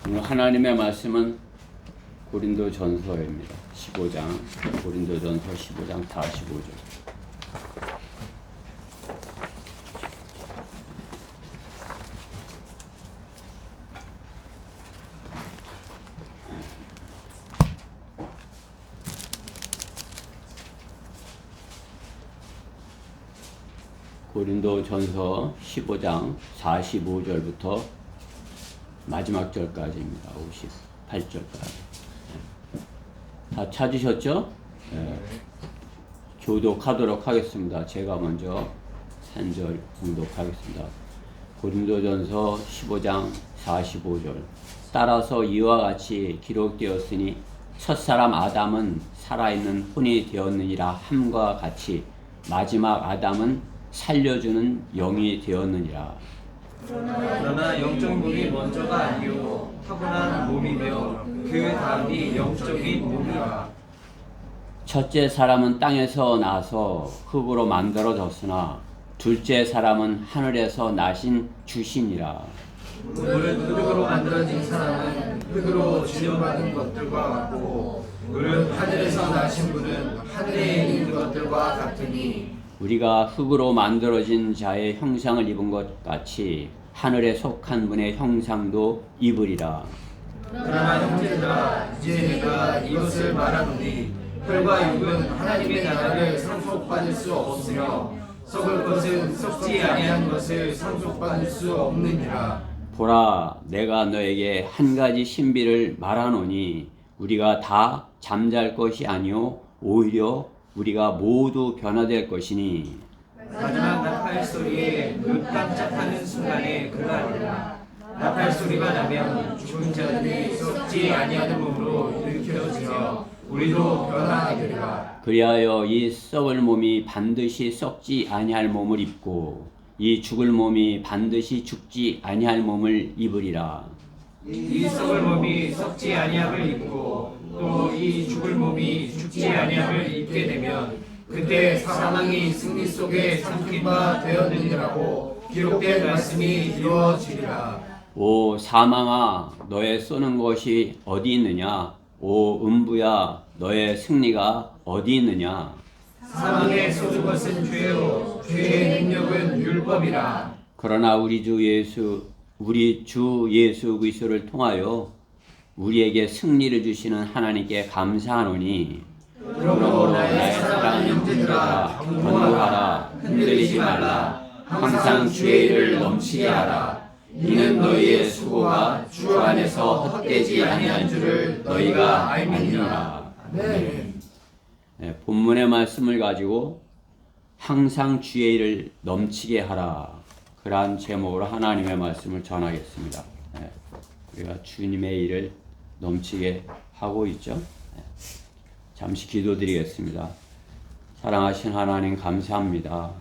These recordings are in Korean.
오늘 하나님의 말씀은 고린도전서입니다. 15장, 고린도전서 15장 45절. 고린도전서 15장 45절부터 마지막 절까지입니다. 58절까지. 다 찾으셨죠? 네. 교독하도록 하겠습니다. 제가 먼저 한 절 공독하겠습니다. 고린도전서 15장 45절. 따라서 이와 같이 기록되었으니 첫사람 아담은 살아있는 혼이 되었느니라 함과 같이 마지막 아담은 살려주는 영이 되었느니라. 그러나 영적 몸이 먼저가 아니요 타고난 몸이며 그 다음이 영적인 몸이라. 첫째 사람은 땅에서 나서 흙으로 만들어졌으나 둘째 사람은 하늘에서 나신 주시니라. 물은 흙으로 만들어진 사람은 흙으로 지음받은 것들과 같고 물은 하늘에서 나신 분은 하늘에 있는 것들과 같으니 우리가 흙으로 만들어진 자의 형상을 입은 것 같이 하늘에 속한 분의 형상도 입으리라. 그러나 형제들아 이제 내가 이것을 말하노니 혈과 육은 하나님의 나라를 상속받을 수 없으며 썩을 것은 썩지 아니한 것을 상속받을 수 없느니라. 보라, 내가 너에게 한 가지 신비를 말하노니 우리가 다 잠잘 것이 아니요 오히려 우리가 모두 변화될 것이니. 마지막 나팔 소리에 눈 깜짝하는 순간에 그러하리라. 나팔 소리가 나면 죽은 자들이 썩지 아니하는 몸으로 일으켜지며 우리도 변화하리라. 그리하여 이 썩을 몸이 반드시 썩지 아니할 몸을 입고 이 죽을 몸이 반드시 죽지 아니할 몸을 입으리라. 이 썩을 몸이 썩지 아니함을 입고 또 이 죽을 몸이 죽지 아니함을 입게 되면 그때 사망이 승리 속에 삼킨 바 되었느니라고 기록된 말씀이 이루어지리라. 오 사망아, 너의 쏘는 것이 어디 있느냐? 오 음부야, 너의 승리가 어디 있느냐? 사망에 쏟은 것은 죄요 죄의 능력은 율법이라. 그러나 우리 주 예수 그리스도를 통하여 우리에게 승리를 주시는 하나님께 감사하노니. 그러므로 나의 사랑하는 형제들아, 권고하라. 흔들리지 말라. 항상 주의 일을 넘치게 하라. 이는 너희의 수고가 주 안에서 헛되지 아니한 줄을 너희가 알미니라. 네, 본문의 말씀을 가지고 항상 주의 일을 넘치게 하라. 그러한 제목으로 하나님의 말씀을 전하겠습니다. 우리가 주님의 일을 넘치게 하고 있죠. 잠시 기도드리겠습니다. 사랑하신 하나님 감사합니다.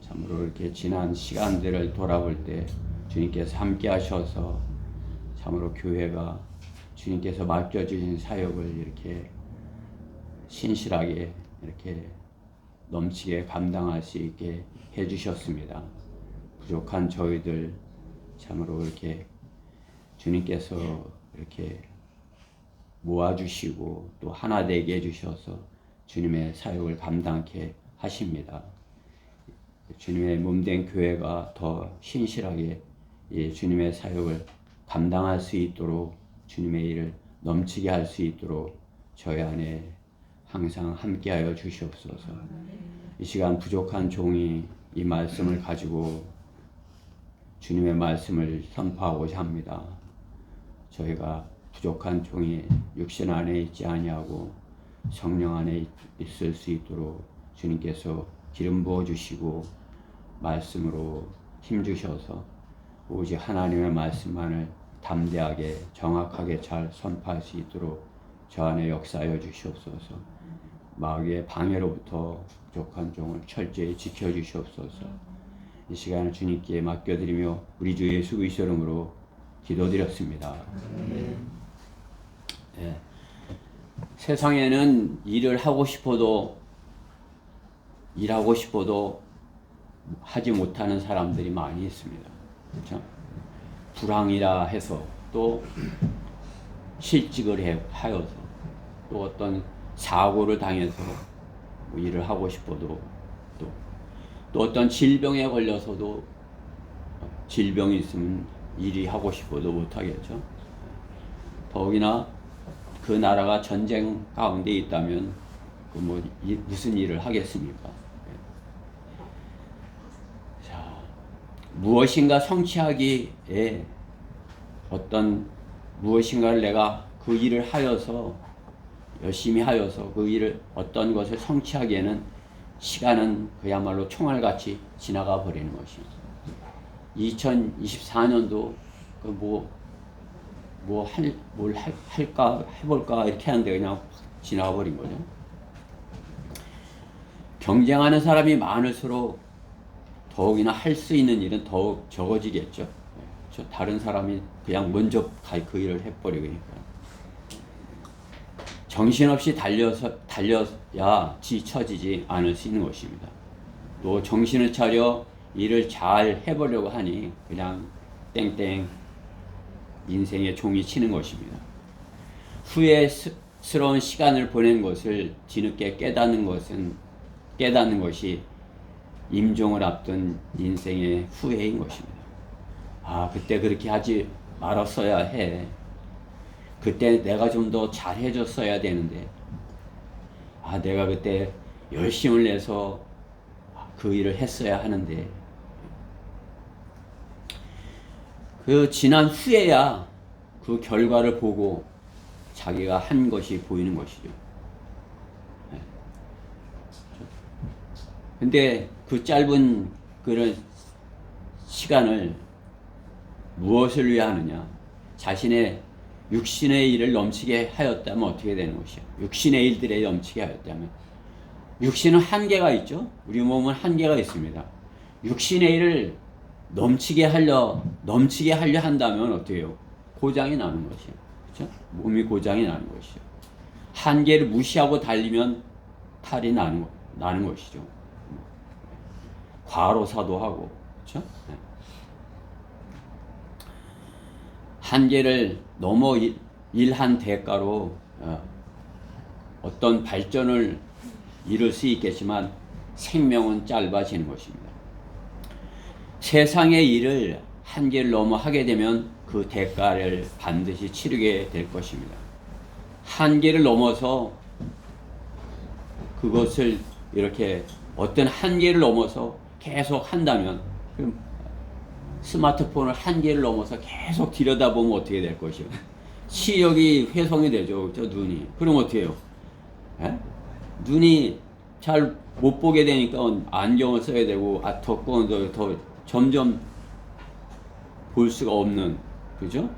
참으로 이렇게 지난 시간들을 돌아볼 때 주님께서 함께 하셔서 참으로 교회가 주님께서 맡겨주신 사역을 이렇게 신실하게 이렇게 넘치게 감당할 수 있게 해주셨습니다. 부족한 저희들 참으로 이렇게 주님께서 이렇게 모아주시고 또 하나 되게 해주셔서 주님의 사역을 감당케 하십니다. 주님의 몸된 교회가 더 신실하게 주님의 사역을 감당할 수 있도록 주님의 일을 넘치게 할 수 있도록 저희 안에 항상 함께하여 주시옵소서. 이 시간 부족한 종이 이 말씀을 가지고 주님의 말씀을 선포하고자 합니다. 저희가 부족한 종이 육신 안에 있지 아니하고 성령 안에 있을 수 있도록 주님께서 기름 부어 주시고 말씀으로 힘 주셔서 오직 하나님의 말씀만을 담대하게 정확하게 잘 선포할 수 있도록 저 안에 역사하여 주시옵소서. 마귀의 방해로부터 부족한 종을 철저히 지켜 주시옵소서. 이 시간을 주님께 맡겨드리며 우리 주 예수 그리스도 이름으로 기도드렸습니다. 네. 세상에는 일하고 싶어도 하지 못하는 사람들이 많이 있습니다. 그렇죠? 불황이라 해서 또 실직을 하여서 또 어떤 사고를 당해서 뭐 일을 하고 싶어도 또 어떤 질병에 걸려서도 질병이 있으면 일이 하고 싶어도 못하겠죠. 더욱이나 그 나라가 전쟁 가운데 있다면 무슨 일을 하겠습니까? 자, 무엇인가 성취하기에 무엇인가를 내가 그 일을 하여서 열심히 하여서 그 일을 어떤 것을 성취하기에는 시간은 그야말로 총알같이 지나가 버리는 것입니다. 2024년도 뭘 할까 해볼까 이렇게 하는데 그냥 지나가 버린 거죠. 경쟁하는 사람이 많을수록 더욱이나 할 수 있는 일은 더욱 적어지겠죠. 다른 사람이 그냥 먼저 그 일을 해버리니까. 정신없이 달려야 지쳐지지 않을 수 있는 것입니다. 또 정신을 차려 일을 잘 해보려고 하니 그냥 땡땡 인생의 종이 치는 것입니다. 후회스러운 시간을 보낸 것을 뒤늦게 깨닫는 것이 임종을 앞둔 인생의 후회인 것입니다. 그때 그렇게 하지 말았어야 해. 그때 내가 좀 더 잘해줬어야 되는데, 내가 그때 열심을 내서 그 일을 했어야 하는데, 그 지난 후에야 그 결과를 보고 자기가 한 것이 보이는 것이죠. 근데 그 짧은 그런 시간을 무엇을 위해 하느냐? 자신의 육신의 일을 넘치게 하였다면 어떻게 되는 것이요? 육신의 일들에 넘치게 하였다면, 육신은 한계가 있죠. 우리 몸은 한계가 있습니다. 육신의 일을 넘치게 하려 한다면 어떻게 해요? 고장이 나는 것이요. 그렇죠? 몸이 고장이 나는 것이죠. 한계를 무시하고 달리면 탈이 나는 것이죠. 과로사도 하고, 그렇죠? 한계를 넘어 일한 대가로 어떤 발전을 이룰 수 있겠지만 생명은 짧아지는 것입니다. 세상의 일을 한계를 넘어 하게 되면 그 대가를 반드시 치르게 될 것입니다. 한계를 넘어서 그것을 이렇게 어떤 한계를 넘어서 계속 한다면, 스마트폰을 한계를 넘어서 계속 들여다보면 어떻게 될 것이요? 시력이 훼손이 되죠. 눈이. 그럼 어떻게 해요? 눈이 잘 못 보게 되니까 안경을 써야 되고, 더 점점 볼 수가 없는, 그죠?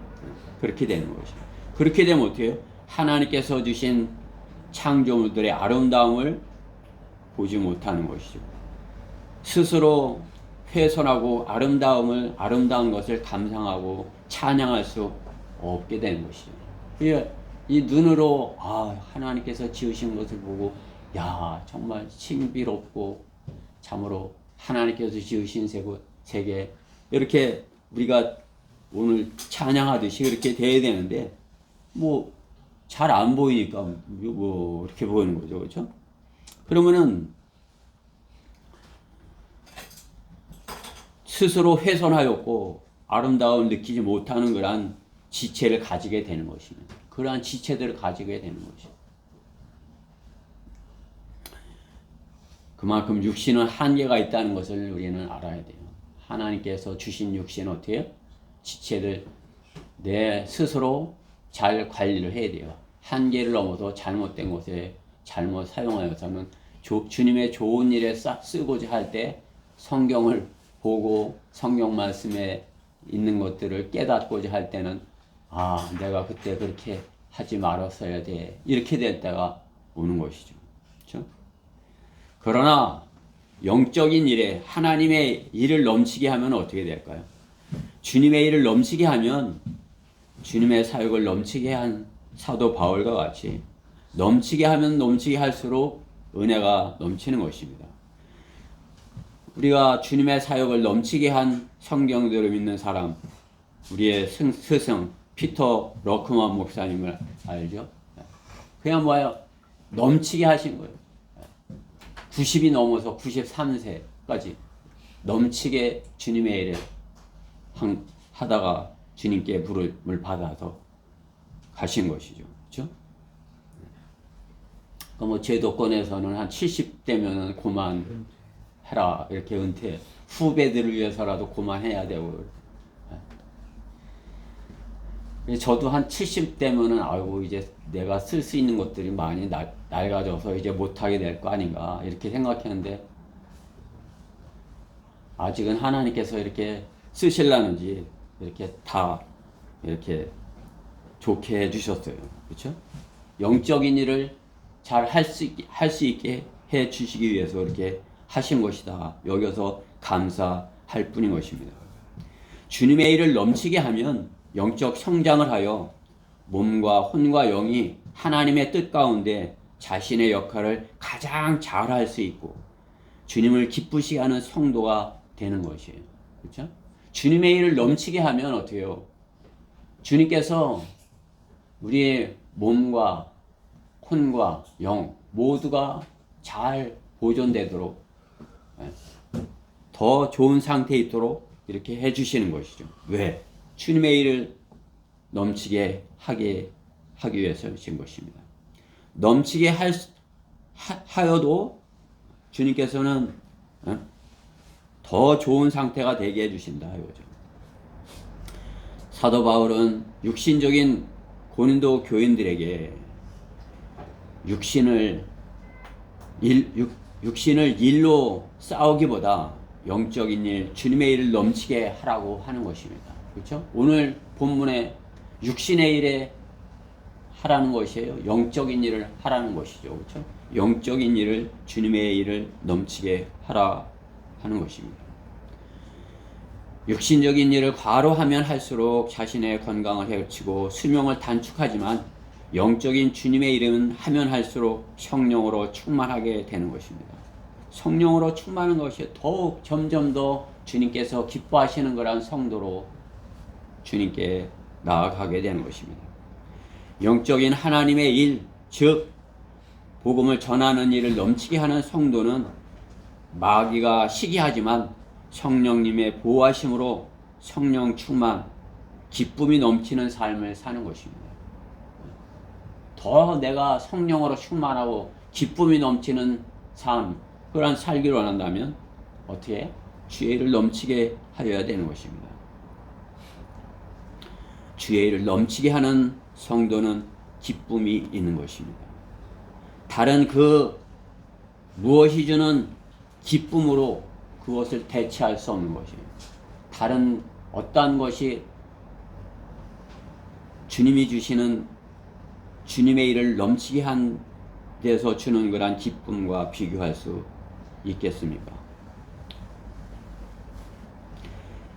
그렇게 되는 것이죠. 그렇게 되면 어떻게 해요? 하나님께서 주신 창조물들의 아름다움을 보지 못하는 것이죠. 스스로 훼손하고 아름다운 것을 감상하고 찬양할 수 없게 되는 것이죠. 이 눈으로 하나님께서 지으신 것을 보고 정말 신비롭고 참으로 하나님께서 지으신 세계 이렇게 우리가 오늘 찬양하듯이 그렇게 돼야 되는데 잘 안 보이니까 이렇게 보이는 거죠, 그렇죠? 그러면은 스스로 훼손하였고 아름다움을 느끼지 못하는 그러한 지체를 가지게 되는 것입니다. 그러한 지체들을 가지게 되는 것이죠. 그만큼 육신은 한계가 있다는 것을 우리는 알아야 돼요. 하나님께서 주신 육신은 어떻게 해요? 지체들 내 스스로 잘 관리를 해야 돼요. 한계를 넘어서 잘못된 것에 잘못 사용하여서는 주님의 좋은 일에 쓰고자 할 때 성경을 보고 성경 말씀에 있는 것들을 깨닫고자 할 때는 내가 그때 그렇게 하지 말았어야 돼. 이렇게 될 때가 오는 것이죠. 그렇죠? 그러나 영적인 일에 하나님의 일을 넘치게 하면 어떻게 될까요? 주님의 일을 넘치게 하면 주님의 사역을 넘치게 한 사도 바울과 같이 넘치게 하면 넘치게 할수록 은혜가 넘치는 것입니다. 우리가 주님의 사역을 넘치게 한 성경대로 믿는 사람, 우리의 스승 피터 러크만 목사님을 알죠? 그냥 뭐예요? 넘치게 하신 거예요. 90이 넘어서 93세까지 넘치게 주님의 일을 하다가 주님께 부름을 받아서 가신 것이죠. 그렇죠? 뭐 제도권에서는 한 70대면은 그만해라 이렇게 은퇴, 후배들을 위해서라도 그만해야 되고. 저도 한 70대면은 아이고 이제 내가 쓸 수 있는 것들이 많이 낡아져서 이제 못하게 될 거 아닌가 이렇게 생각했는데, 아직은 하나님께서 이렇게 쓰실라는지 이렇게 다 이렇게 좋게 해주셨어요. 그렇죠? 영적인 일을 잘 할 수 있게 해 주시기 위해서 이렇게 하신 것이다 여기서 감사할 뿐인 것입니다. 주님의 일을 넘치게 하면 영적 성장을 하여 몸과 혼과 영이 하나님의 뜻 가운데 자신의 역할을 가장 잘 할 수 있고 주님을 기쁘시게 하는 성도가 되는 것이에요. 그렇죠? 주님의 일을 넘치게 하면 어떻게 해요? 주님께서 우리의 몸과 혼과 영 모두가 잘 보존되도록 더 좋은 상태에 있도록 이렇게 해주시는 것이죠. 왜? 주님의 일을 넘치게 하기 위해서인 것입니다. 넘치게 하여도 주님께서는 더 좋은 상태가 되게 해주신다 이거죠. 사도 바울은 육신적인 고린도 교인들에게 육신을 일로 싸우기보다 영적인 일, 주님의 일을 넘치게 하라고 하는 것입니다. 그렇죠? 오늘 본문에 육신의 일에 하라는 것이에요. 영적인 일을 하라는 것이죠. 그렇죠? 영적인 일을, 주님의 일을 넘치게 하라 하는 것입니다. 육신적인 일을 과로하면 할수록 자신의 건강을 해치고 수명을 단축하지만 영적인 주님의 일은 하면 할수록 성령으로 충만하게 되는 것입니다. 성령으로 충만한 것이 더욱 점점 더 주님께서 기뻐하시는 거란 성도로 주님께 나아가게 되는 것입니다. 영적인 하나님의 일, 즉 복음을 전하는 일을 넘치게 하는 성도는 마귀가 시기하지만 성령님의 보호하심으로 성령 충만, 기쁨이 넘치는 삶을 사는 것입니다. 더 내가 성령으로 충만하고 기쁨이 넘치는 삶, 그런 살기를 원한다면 어떻게? 주의 일을 넘치게 하여야 되는 것입니다. 주의 일을 넘치게 하는 성도는 기쁨이 있는 것입니다. 다른 그 무엇이 주는 기쁨으로 그것을 대체할 수 없는 것이에요. 다른 어떠한 것이 주님이 주시는 주님의 일을 넘치게 한 데서 주는 그런 기쁨과 비교할 수 있겠습니까?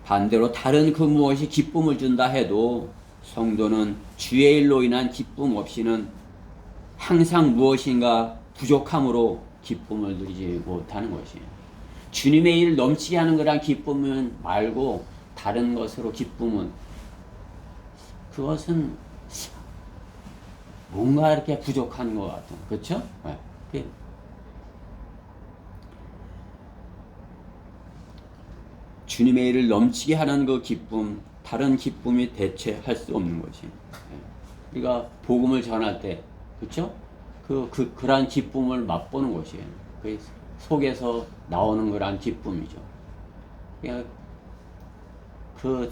반대로 다른 그 무엇이 기쁨을 준다 해도 성도는 주의 일로 인한 기쁨 없이는 항상 무엇인가 부족함으로 기쁨을 누리지 못하는 것이에요. 주님의 일을 넘치게 하는 거란 기쁨은 말고 다른 것으로 기쁨은 그것은 뭔가 이렇게 부족한 것 같아요. 그렇죠? 네. 주님의 일을 넘치게 하는 그 기쁨, 다른 기쁨이 대체할 수 없는 것이. 우리가 복음을 전할 때, 그렇죠? 그러한 기쁨을 맛보는 것이에요. 그 속에서 나오는 그러한 기쁨이죠. 그러니까 그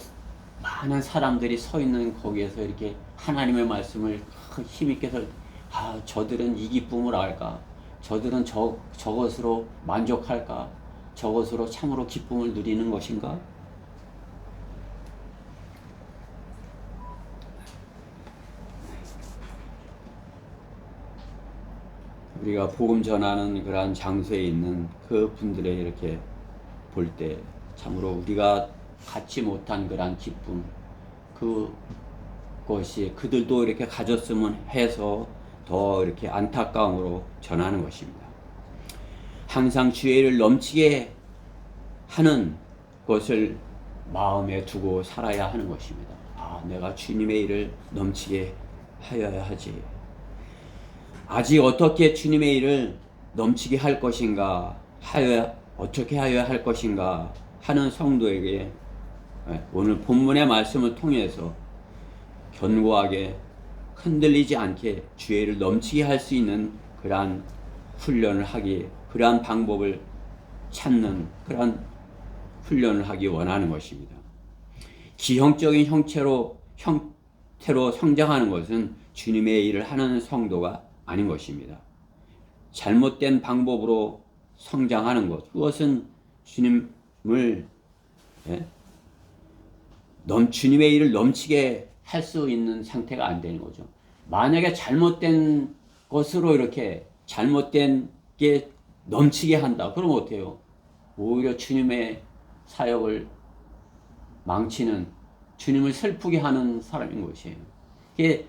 많은 사람들이 서 있는 거기에서 이렇게 하나님의 말씀을 힘있게 저들은 이 기쁨을 알까? 저들은 저것으로 만족할까? 저것으로 참으로 기쁨을 누리는 것인가? 우리가 복음 전하는 그러한 장소에 있는 그 분들의 이렇게 볼 때 참으로 우리가 갖지 못한 그러한 기쁨, 그것이 그들도 이렇게 가졌으면 해서 더 이렇게 안타까움으로 전하는 것입니다. 항상 주의 일을 넘치게 하는 것을 마음에 두고 살아야 하는 것입니다. 내가 주님의 일을 넘치게 하여야 하지. 아직 어떻게 주님의 일을 넘치게 할 것인가, 어떻게 하여야 할 것인가 하는 성도에게 오늘 본문의 말씀을 통해서 견고하게 흔들리지 않게 주의 일을 넘치게 할 수 있는 그러한 훈련을 하기, 그러한 방법을 찾는 그러한 훈련을 하기 원하는 것입니다. 기형적인 형태로 성장하는 것은 주님의 일을 하는 성도가 아닌 것입니다. 잘못된 방법으로 성장하는 것, 그것은 주님의 일을 넘치게 할 수 있는 상태가 안 되는 거죠. 만약에 잘못된 것으로 이렇게 잘못된 게 넘치게 한다. 그러면 어때요? 오히려 주님의 사역을 망치는, 주님을 슬프게 하는 사람인 것이에요.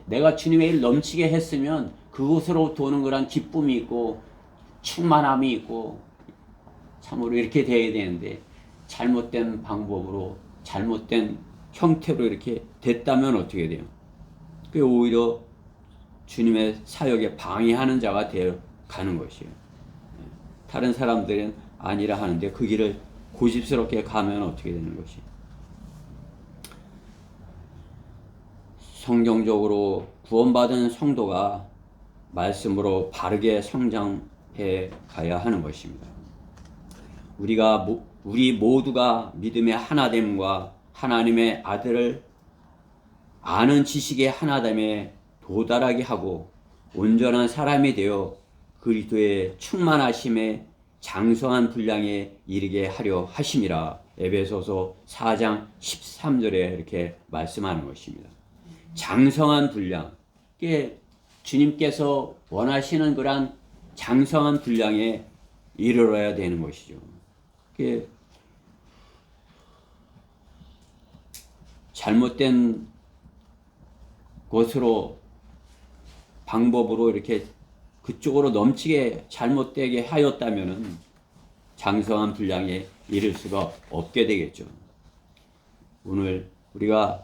내가 주님의 일 넘치게 했으면 그곳으로부터 오는 그런 기쁨이 있고 충만함이 있고 참으로 이렇게 돼야 되는데, 잘못된 방법으로 잘못된 형태로 이렇게 됐다면 어떻게 돼요? 그게 오히려 주님의 사역에 방해하는 자가 되어 가는 것이에요. 다른 사람들은 아니라 하는데 그 길을 고집스럽게 가면 어떻게 되는 것이? 성경적으로 구원받은 성도가 말씀으로 바르게 성장해 가야 하는 것입니다. 우리 모두가 믿음의 하나됨과 하나님의 아들을 아는 지식의 하나됨에 도달하게 하고 온전한 사람이 되어 그리스도의 충만하심에 장성한 분량에 이르게 하려 하심이라. 에베소서 4장 13절에 이렇게 말씀하는 것입니다. 장성한 분량, 이게 주님께서 원하시는 그런 장성한 분량에 이르러야 되는 것이죠. 그게 잘못된 것으로 방법으로 이렇게 그쪽으로 넘치게 잘못되게 하였다면은 장성한 분량에 이를 수가 없게 되겠죠. 오늘 우리가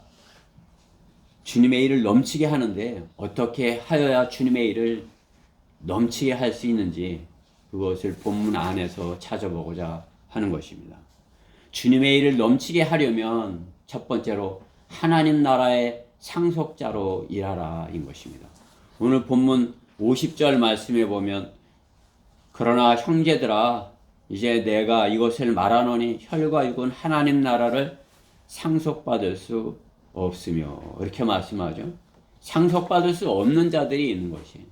주님의 일을 넘치게 하는데 어떻게 하여야 주님의 일을 넘치게 할 수 있는지 그것을 본문 안에서 찾아보고자 하는 것입니다. 주님의 일을 넘치게 하려면 첫 번째로 하나님 나라의 상속자로 일하라인 것입니다. 오늘 본문 50절 말씀에 보면 그러나 형제들아 이제 내가 이것을 말하노니 혈과 육은 하나님 나라를 상속받을 수 없으며 이렇게 말씀하죠. 상속받을 수 없는 자들이 있는 것이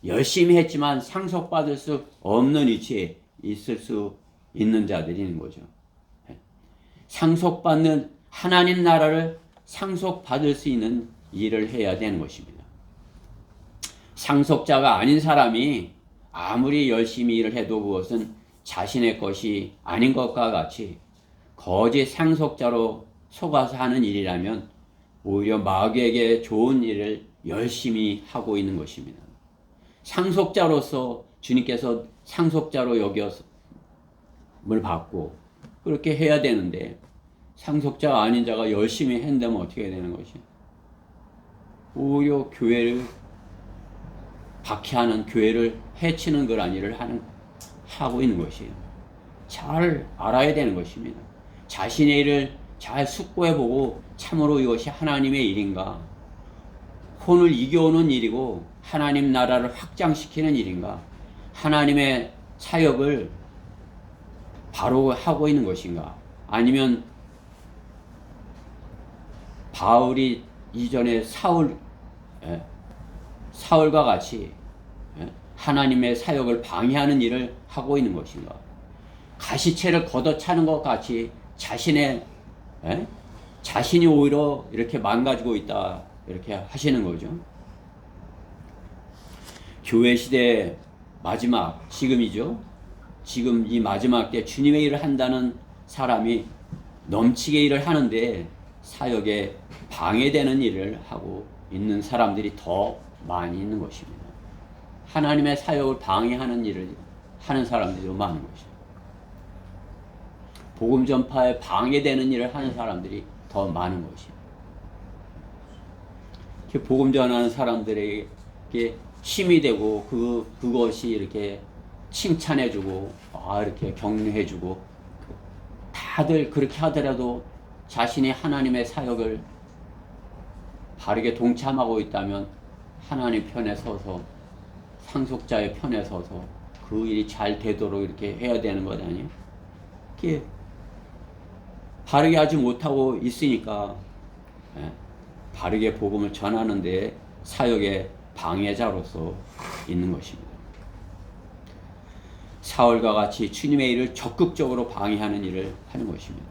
열심히 했지만 상속받을 수 없는 위치에 있을 수 있는 자들이 있는 거죠. 상속받는 하나님 나라를 상속받을 수 있는 일을 해야 되는 것입니다. 상속자가 아닌 사람이 아무리 열심히 일을 해도 그것은 자신의 것이 아닌 것과 같이 거짓 상속자로 속아서 하는 일이라면 오히려 마귀에게 좋은 일을 열심히 하고 있는 것입니다. 상속자로서 주님께서 상속자로 여겨을 받고 그렇게 해야 되는데 상속자가 아닌 자가 열심히 한다면 어떻게 되는 것이? 오히려 교회를 박해하는, 교회를 해치는 그런 일을 하고 있는 것이에요. 잘 알아야 되는 것입니다. 자신의 일을 잘 숙고해보고 참으로 이것이 하나님의 일인가? 혼을 이겨오는 일이고 하나님 나라를 확장시키는 일인가? 하나님의 사역을 바로 하고 있는 것인가? 아니면 바울이 이전에 사울과 같이 하나님의 사역을 방해하는 일을 하고 있는 것인가? 가시채를 걷어차는 것 같이 자신이 오히려 이렇게 망가지고 있다 이렇게 하시는 거죠. 교회 시대 마지막 지금이죠. 지금 이 마지막 때 주님의 일을 한다는 사람이 넘치게 일을 하는데 사역에 방해되는 일을 하고 있는 사람들이 더 많이 있는 것입니다. 하나님의 사역을 방해하는 일을 하는 사람들이 더 많은 것입니다. 복음 전파에 방해되는 일을 하는 사람들이 더 많은 것이에요. 이렇게 복음 전하는 사람들에게 힘이 되고 그것이 이렇게 칭찬해주고 이렇게 격려해주고 다들 그렇게 하더라도 자신이 하나님의 사역을 바르게 동참하고 있다면 하나님 편에 서서 상속자의 편에 서서 그 일이 잘 되도록 이렇게 해야 되는 것 아니에요? 이렇게 바르게 하지 못하고 있으니까 바르게 복음을 전하는 데 사역의 방해자로서 있는 것입니다. 사울과 같이 주님의 일을 적극적으로 방해하는 일을 하는 것입니다.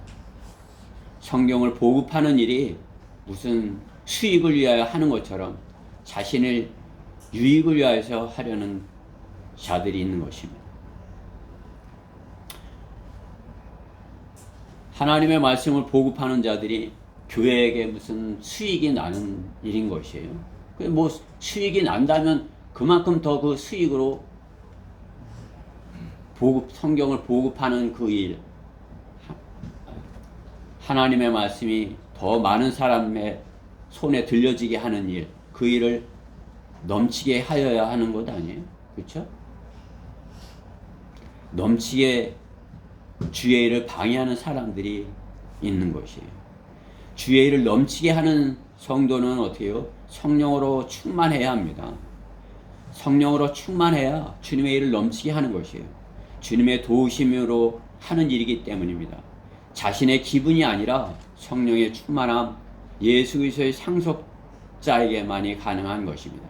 성경을 보급하는 일이 무슨 수익을 위하여 하는 것처럼 자신을 유익을 위하여서 하려는 자들이 있는 것입니다. 하나님의 말씀을 보급하는 자들이 교회에게 무슨 수익이 나는 일인 것이에요. 뭐 수익이 난다면 그만큼 더 그 수익으로 성경을 보급하는 그 일, 하나님의 말씀이 더 많은 사람의 손에 들려지게 하는 일, 그 일을 넘치게 하여야 하는 것 아니에요? 그렇죠? 넘치게 주의 일을 방해하는 사람들이 있는 것이에요. 주의 일을 넘치게 하는 성도는 어떻게 해요? 성령으로 충만해야 합니다. 성령으로 충만해야 주님의 일을 넘치게 하는 것이에요. 주님의 도우심으로 하는 일이기 때문입니다. 자신의 기분이 아니라 성령의 충만함, 예수 그리스도의 상속자에게만이 가능한 것입니다.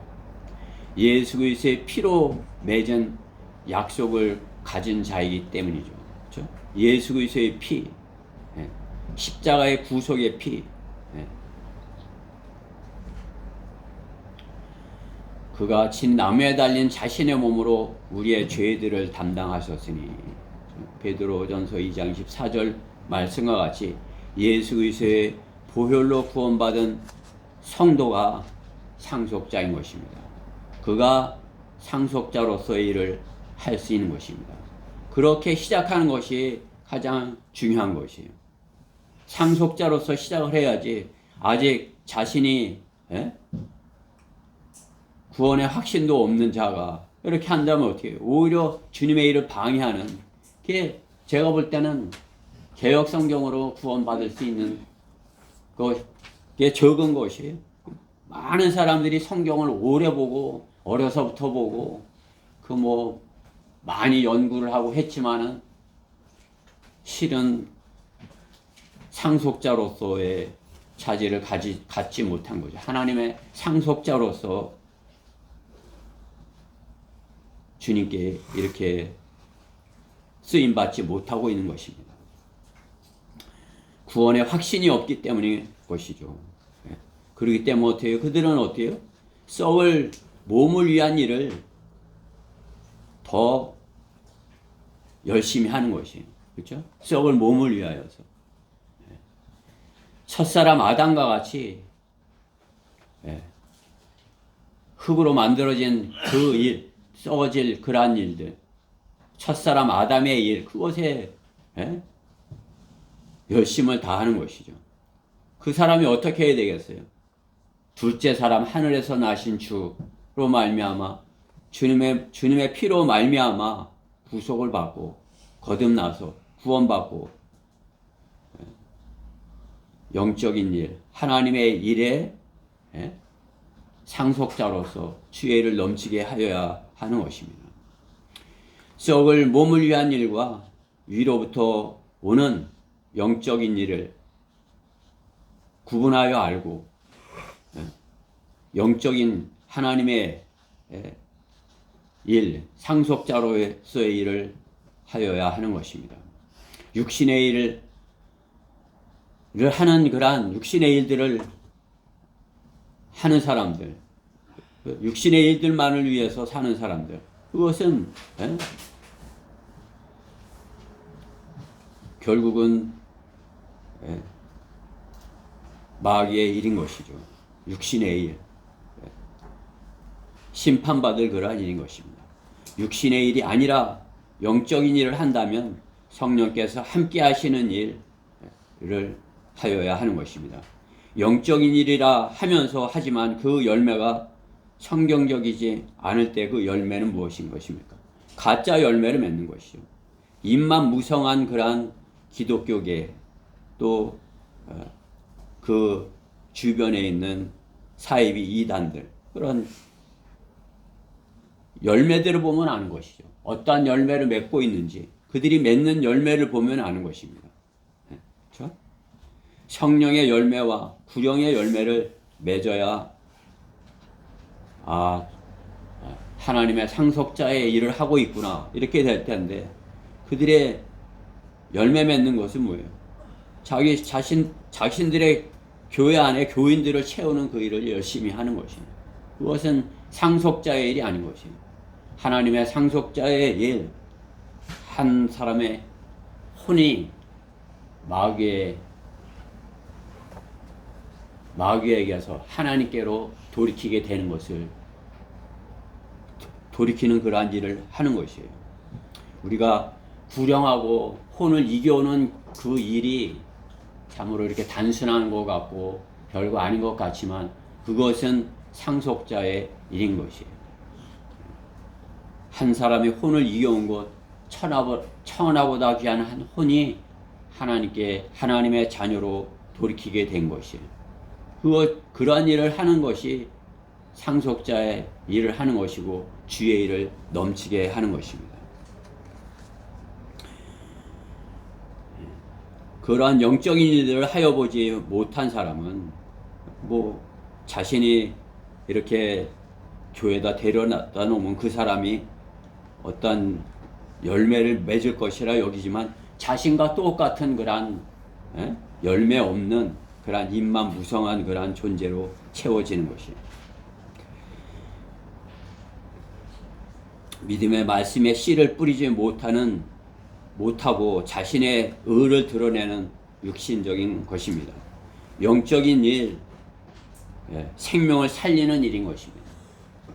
예수 그리스도의 피로 맺은 약속을 가진 자이기 때문이죠. 그렇죠? 예수 그리스도의 피, 십자가의 구속의 피, 그가 진 나무에 달린 자신의 몸으로 우리의 죄들을 담당하셨으니, 베드로전서 2장 14절 말씀과 같이 예수 그리스도의 보혈로 구원받은 성도가 상속자인 것입니다. 그가 상속자로서의 일을 할 수 있는 것입니다. 그렇게 시작하는 것이 가장 중요한 것이에요. 상속자로서 시작을 해야지 아직 자신이 구원의 확신도 없는 자가 이렇게 한다면 어떻게 해요? 오히려 주님의 일을 방해하는, 그게 제가 볼 때는 개역 성경으로 구원받을 수 있는 그게 적은 것이에요. 많은 사람들이 성경을 오래 보고 어려서부터 보고 많이 연구를 하고 했지만은 실은 상속자로서의 자질을 갖지 못한 거죠. 하나님의 상속자로서 주님께 이렇게 쓰임받지 못하고 있는 것입니다. 구원의 확신이 없기 때문인 것이죠. 그렇기 때문에 어때요? 그들은 어때요? 썩을 몸을 위한 일을 더 열심히 하는 것이에요. 그렇죠? 썩을 몸을 위하여서. 첫사람 아담과 같이 흙으로 만들어진 그 일, 썩어질 그러한 일들, 첫사람 아담의 일, 그것에 열심을 다하는 것이죠. 그 사람이 어떻게 해야 되겠어요? 둘째 사람 하늘에서 나신 주로 말미암아 주님의 피로 말미암아 구속을 받고 거듭나서 구원받고 영적인 일, 하나님의 일에 상속자로서 주의 일을 넘치게 하여야 하는 것입니다. 썩을 몸을 위한 일과 위로부터 오는 영적인 일을 구분하여 알고 영적인 하나님의 일, 상속자로서의 일을 하여야 하는 것입니다. 육신의 일을 하는 그러한 육신의 일들을 하는 사람들, 육신의 일들만을 위해서 사는 사람들, 그것은 결국은 마귀의 일인 것이죠. 육신의 일, 심판받을 그러한 일인 것입니다. 육신의 일이 아니라 영적인 일을 한다면 성령께서 함께 하시는 일을 하여야 하는 것입니다. 영적인 일이라 하면서 하지만 그 열매가 성경적이지 않을 때 그 열매는 무엇인 것입니까? 가짜 열매를 맺는 것이죠. 입만 무성한 그러한 기독교계 또 그 주변에 있는 사이비 이단들 그런 열매들을 보면 아는 것이죠. 어떠한 열매를 맺고 있는지 그들이 맺는 열매를 보면 아는 것입니다. 그렇죠? 성령의 열매와 구령의 열매를 맺어야 하나님의 상속자의 일을 하고 있구나 이렇게 될 텐데 그들의 열매 맺는 것은 뭐예요? 자신들의 교회 안에 교인들을 채우는 그 일을 열심히 하는 것입니다. 그것은 상속자의 일이 아닌 것입니다. 하나님의 상속자의 일, 한 사람의 혼이 마귀에게서 하나님께로 돌이키게 되는 것을 돌이키는 그러한 일을 하는 것이에요. 우리가 구령하고 혼을 이겨오는 그 일이 참으로 이렇게 단순한 것 같고 별거 아닌 것 같지만 그것은 상속자의 일인 것이에요. 한 사람이 혼을 이겨온 것 천하보다 귀한 한 혼이 하나님의 자녀로 돌이키게 된 것이에요. 그러한 일을 하는 것이 상속자의 일을 하는 것이고 주의 일을 넘치게 하는 것입니다. 그러한 영적인 일들을 하여 보지 못한 사람은 자신이 이렇게 교회에다 데려다 놓으면 그 사람이 어떤 열매를 맺을 것이라 여기지만 자신과 똑같은 그러한 열매 없는 그러한 입만 무성한 그러한 존재로 채워지는 것이에요. 믿음의 말씀에 씨를 뿌리지 못하고 자신의 의를 드러내는 육신적인 것입니다. 영적인 일, 생명을 살리는 일인 것입니다.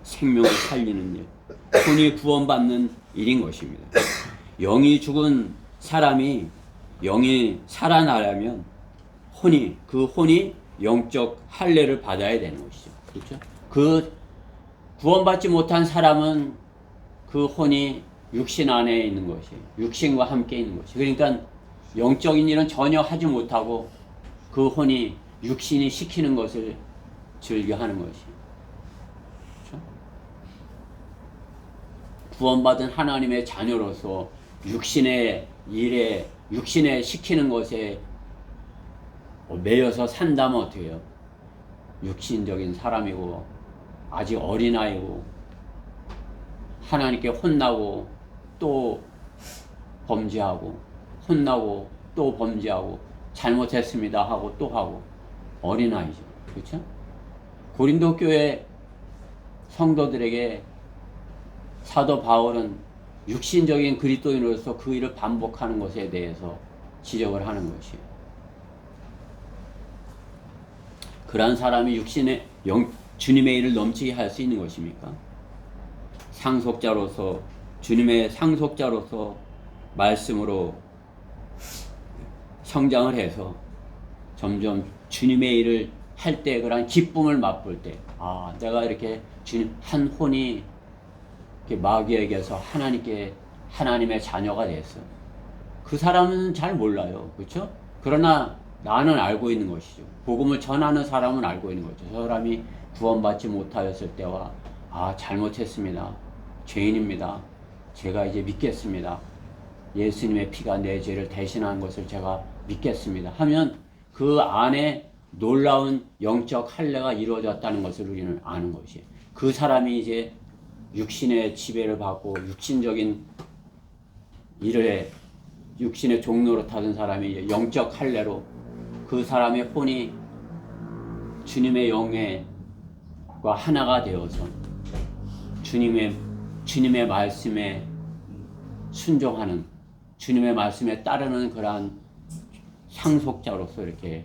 생명을 살리는 일, 혼이 구원받는 일인 것입니다. 영이 죽은 사람이 영이 살아나려면 그 혼이 영적 할례를 받아야 되는 것이죠. 그렇죠? 그 구원받지 못한 사람은 그 혼이 육신 안에 있는 것이에요. 육신과 함께 있는 것이에요. 그러니까 영적인 일은 전혀 하지 못하고 그 혼이 육신이 시키는 것을 즐겨하는 것이에요. 그렇죠? 구원받은 하나님의 자녀로서 육신의 일에 육신에 시키는 것에 매여서 산다면 어떻게 해요? 육신적인 사람이고 아직 어린아이고 하나님께 혼나고 또 범죄하고 혼나고 또 범죄하고 잘못했습니다 하고 또 하고 어린아이죠. 그렇죠? 고린도 교회 성도들에게 사도 바울은 육신적인 그리스도인으로서 그 일을 반복하는 것에 대해서 지적을 하는 것이에요. 그러한 사람이 주님의 일을 넘치게 할 수 있는 것입니까? 주님의 상속자로서 말씀으로 성장을 해서 점점 주님의 일을 할 때 그런 기쁨을 맛볼 때, 내가 이렇게 한 혼이 이렇게 마귀에게서 하나님의 자녀가 됐어. 그 사람은 잘 몰라요. 그렇죠? 그러나 나는 알고 있는 것이죠. 복음을 전하는 사람은 알고 있는 거죠. 저 사람이 구원받지 못하였을 때와 잘못했습니다. 죄인입니다. 제가 이제 믿겠습니다. 예수님의 피가 내 죄를 대신한 것을 제가 믿겠습니다. 하면 그 안에 놀라운 영적 할례가 이루어졌다는 것을 우리는 아는 것이에요. 그 사람이 이제 육신의 지배를 받고 육신적인 일을 육신의 종로로 타던 사람이 이제 영적 할례로 그 사람의 혼이 주님의 영과 하나가 되어서 주님의 말씀에 순종하는 주님의 말씀에 따르는 그러한 상속자로서 이렇게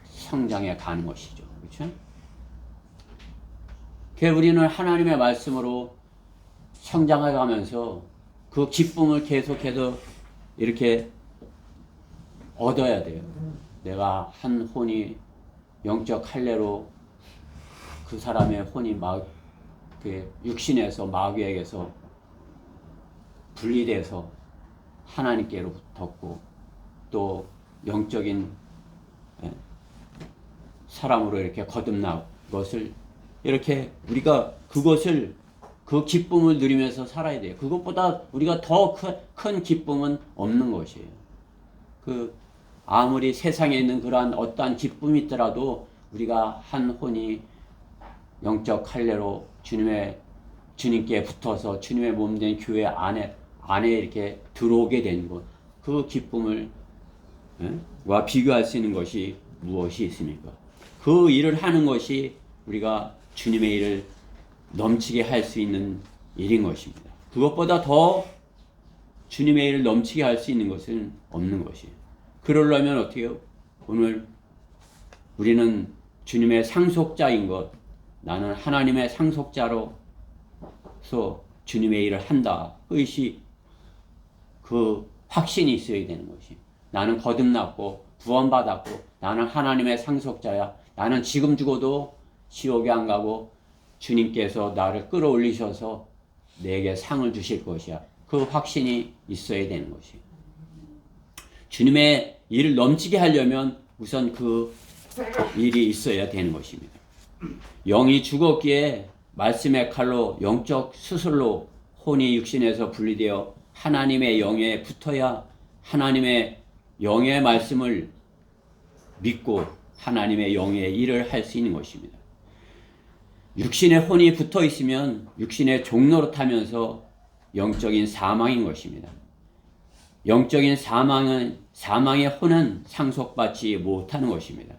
성장해 가는 것이죠. 그렇죠? 우리는 하나님의 말씀으로 성장해 가면서 그 기쁨을 계속해서 이렇게 얻어야 돼요. 내가 한 혼이 영적 할례로 그 사람의 혼이 그 육신에서 마귀에게서 분리돼서 하나님께로 붙었고 또 영적인 사람으로 이렇게 거듭난 것을 이렇게 우리가 그것을 그 기쁨을 누리면서 살아야 돼요. 그것보다 우리가 더 큰 기쁨은 없는 것이에요. 아무리 세상에 있는 그러한 어떠한 기쁨이 있더라도 우리가 한 혼이 영적 할례로 주님께 붙어서 주님의 몸된 교회 안에 이렇게 들어오게 된 것, 그 기쁨을 와 비교할 수 있는 것이 무엇이 있습니까? 그 일을 하는 것이 우리가 주님의 일을 넘치게 할 수 있는 일인 것입니다. 그것보다 더 주님의 일을 넘치게 할 수 있는 것은 없는 것이에요. 그러려면 어떻게 해요? 오늘 우리는 주님의 상속자인 것, 나는 하나님의 상속자로서 주님의 일을 한다. 그 확신이 있어야 되는 것이. 나는 거듭났고 구원받았고 나는 하나님의 상속자야. 나는 지금 죽어도 지옥에 안 가고 주님께서 나를 끌어올리셔서 내게 상을 주실 것이야. 그 확신이 있어야 되는 것이. 주님의 일을 넘치게 하려면 우선 그 일이 있어야 되는 것입니다. 영이 죽었기에 말씀의 칼로 영적 수술로 혼이 육신에서 분리되어 하나님의 영에 붙어야 하나님의 영의 말씀을 믿고 하나님의 영의 일을 할 수 있는 것입니다. 육신의 혼이 붙어 있으면 육신의 종로로 타면서 영적인 사망인 것입니다. 영적인 사망의 혼은 상속받지 못하는 것입니다.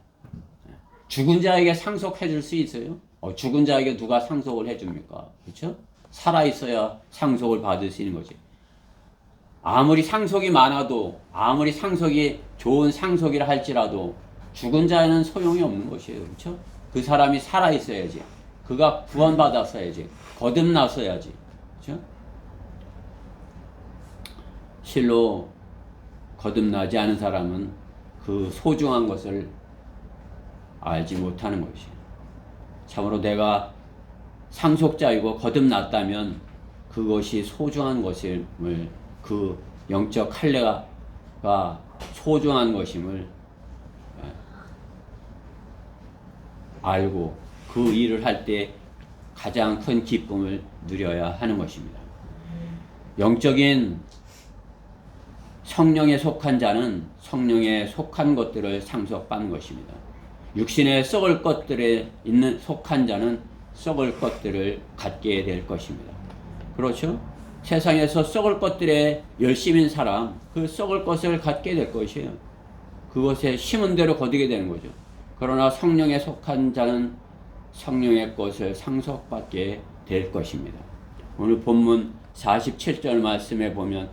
죽은 자에게 상속해 줄 수 있어요? 죽은 자에게 누가 상속을 해 줍니까? 그렇죠? 살아 있어야 상속을 받을 수 있는 거지. 아무리 상속이 많아도 아무리 상속이 좋은 상속이라 할지라도 죽은 자에는 소용이 없는 것이에요. 그렇죠? 그 사람이 살아 있어야지. 그가 구원받았어야지. 거듭났어야지. 그렇죠? 실로 거듭나지 않은 사람은 그 소중한 것을 알지 못하는 것이에요. 참으로 내가 상속자이고 거듭났다면 그것이 소중한 것임을, 그 영적 할례가 소중한 것임을 알고 그 일을 할 때 가장 큰 기쁨을 누려야 하는 것입니다. 영적인 성령에 속한 자는 성령에 속한 것들을 상속받는 것입니다. 육신에 썩을 것들에 속한 자는 썩을 것들을 갖게 될 것입니다. 그렇죠? 세상에서 썩을 것들에 열심인 사람, 그 썩을 것을 갖게 될 것이에요. 그것에 심은 대로 거두게 되는 거죠. 그러나 성령에 속한 자는 성령의 것을 상속받게 될 것입니다. 오늘 본문 47절 말씀에 보면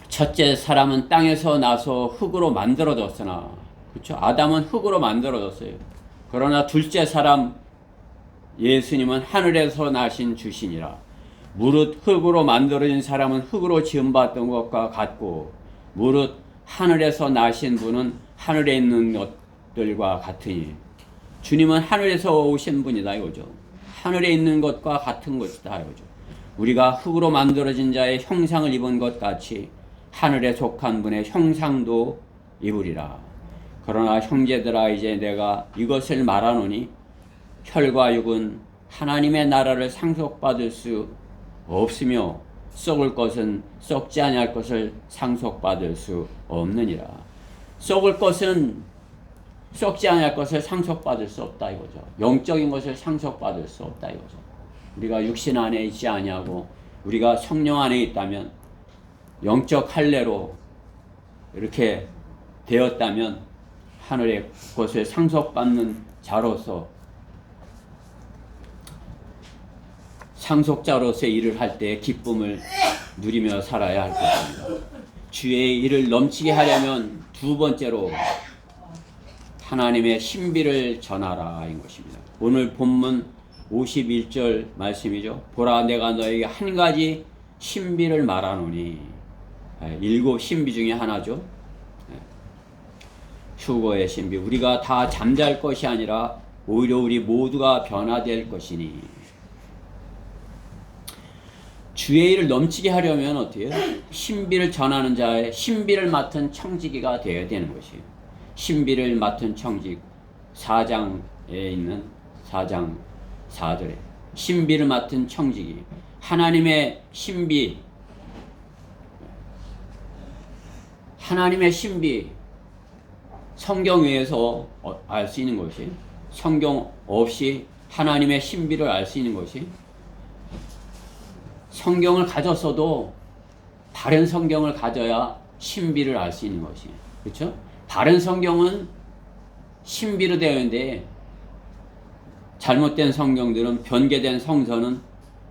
첫째 사람은 땅에서 나서 흙으로 만들어졌으나, 그렇죠? 아담은 흙으로 만들어졌어요. 그러나 둘째 사람 예수님은 하늘에서 나신 주시니라. 무릇 흙으로 만들어진 사람은 흙으로 지음받던 것과 같고 무릇 하늘에서 나신 분은 하늘에 있는 것들과 같으니. 주님은 하늘에서 오신 분이다 이거죠. 하늘에 있는 것과 같은 것이다 이거죠. 우리가 흙으로 만들어진 자의 형상을 입은 것 같이 하늘에 속한 분의 형상도 입으리라. 그러나 형제들아 이제 내가 이것을 말하노니 혈과 육은 하나님의 나라를 상속받을 수 없으며 썩을 것은 썩지 아니할 것을 상속받을 수 없느니라. 썩을 것은 썩지 아니할 것을 상속받을 수 없다 이거죠. 영적인 것을 상속받을 수 없다 이거죠. 우리가 육신 안에 있지 아니하고 우리가 성령 안에 있다면 영적 할례로 이렇게 되었다면 하늘의 것을 상속받는 자로서 상속자로서의 일을 할 때 기쁨을 누리며 살아야 할 것입니다. 주의 일을 넘치게 하려면 두 번째로 하나님의 신비를 전하라 인 것입니다. 오늘 본문 51절 말씀이죠. 보라 내가 너에게 한 가지 신비를 말하노니. 7 신비 중에 하나죠. 휴거의 신비. 우리가 다 잠잘 것이 아니라 오히려 우리 모두가 변화될 것이니. 주의 일을 넘치게 하려면 어떻게 해요? 신비를 전하는 자의 신비를 맡은 청지기가 되어야 되는 것이에요. 신비를 맡은 청직 4장에 있는 4장 4절에 신비를 맡은 청지기, 하나님의 신비, 하나님의 신비, 성경 외에서 알 수 있는 것이, 성경 없이 하나님의 신비를 알 수 있는 것이, 성경을 가졌어도 바른 성경을 가져야 신비를 알 수 있는 것이, 그렇죠? 바른 성경은 신비로 되어 있는데 잘못된 성경들은, 변개된 성서는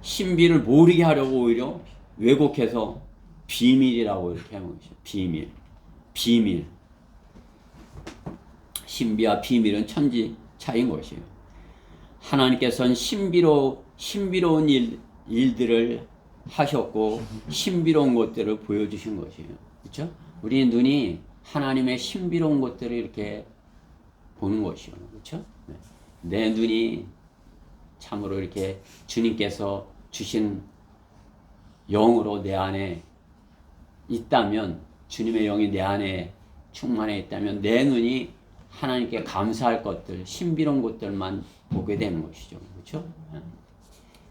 신비를 모르게 하려고 오히려 왜곡해서 비밀이라고 이렇게 하는 것이죠. 비밀. 신비와 비밀은 천지 차이인 것이에요. 하나님께서는 신비로운 일들을 하셨고 신비로운 것들을 보여주신 것이에요. 그렇죠? 우리 눈이 하나님의 신비로운 것들을 이렇게 보는 것이요. 그렇죠? 내 눈이 참으로 이렇게 주님께서 주신 영으로 내 안에 있다면, 주님의 영이 내 안에 충만해 있다면 내 눈이 하나님께 감사할 것들, 신비로운 것들만 보게 되는 것이죠. 그렇죠?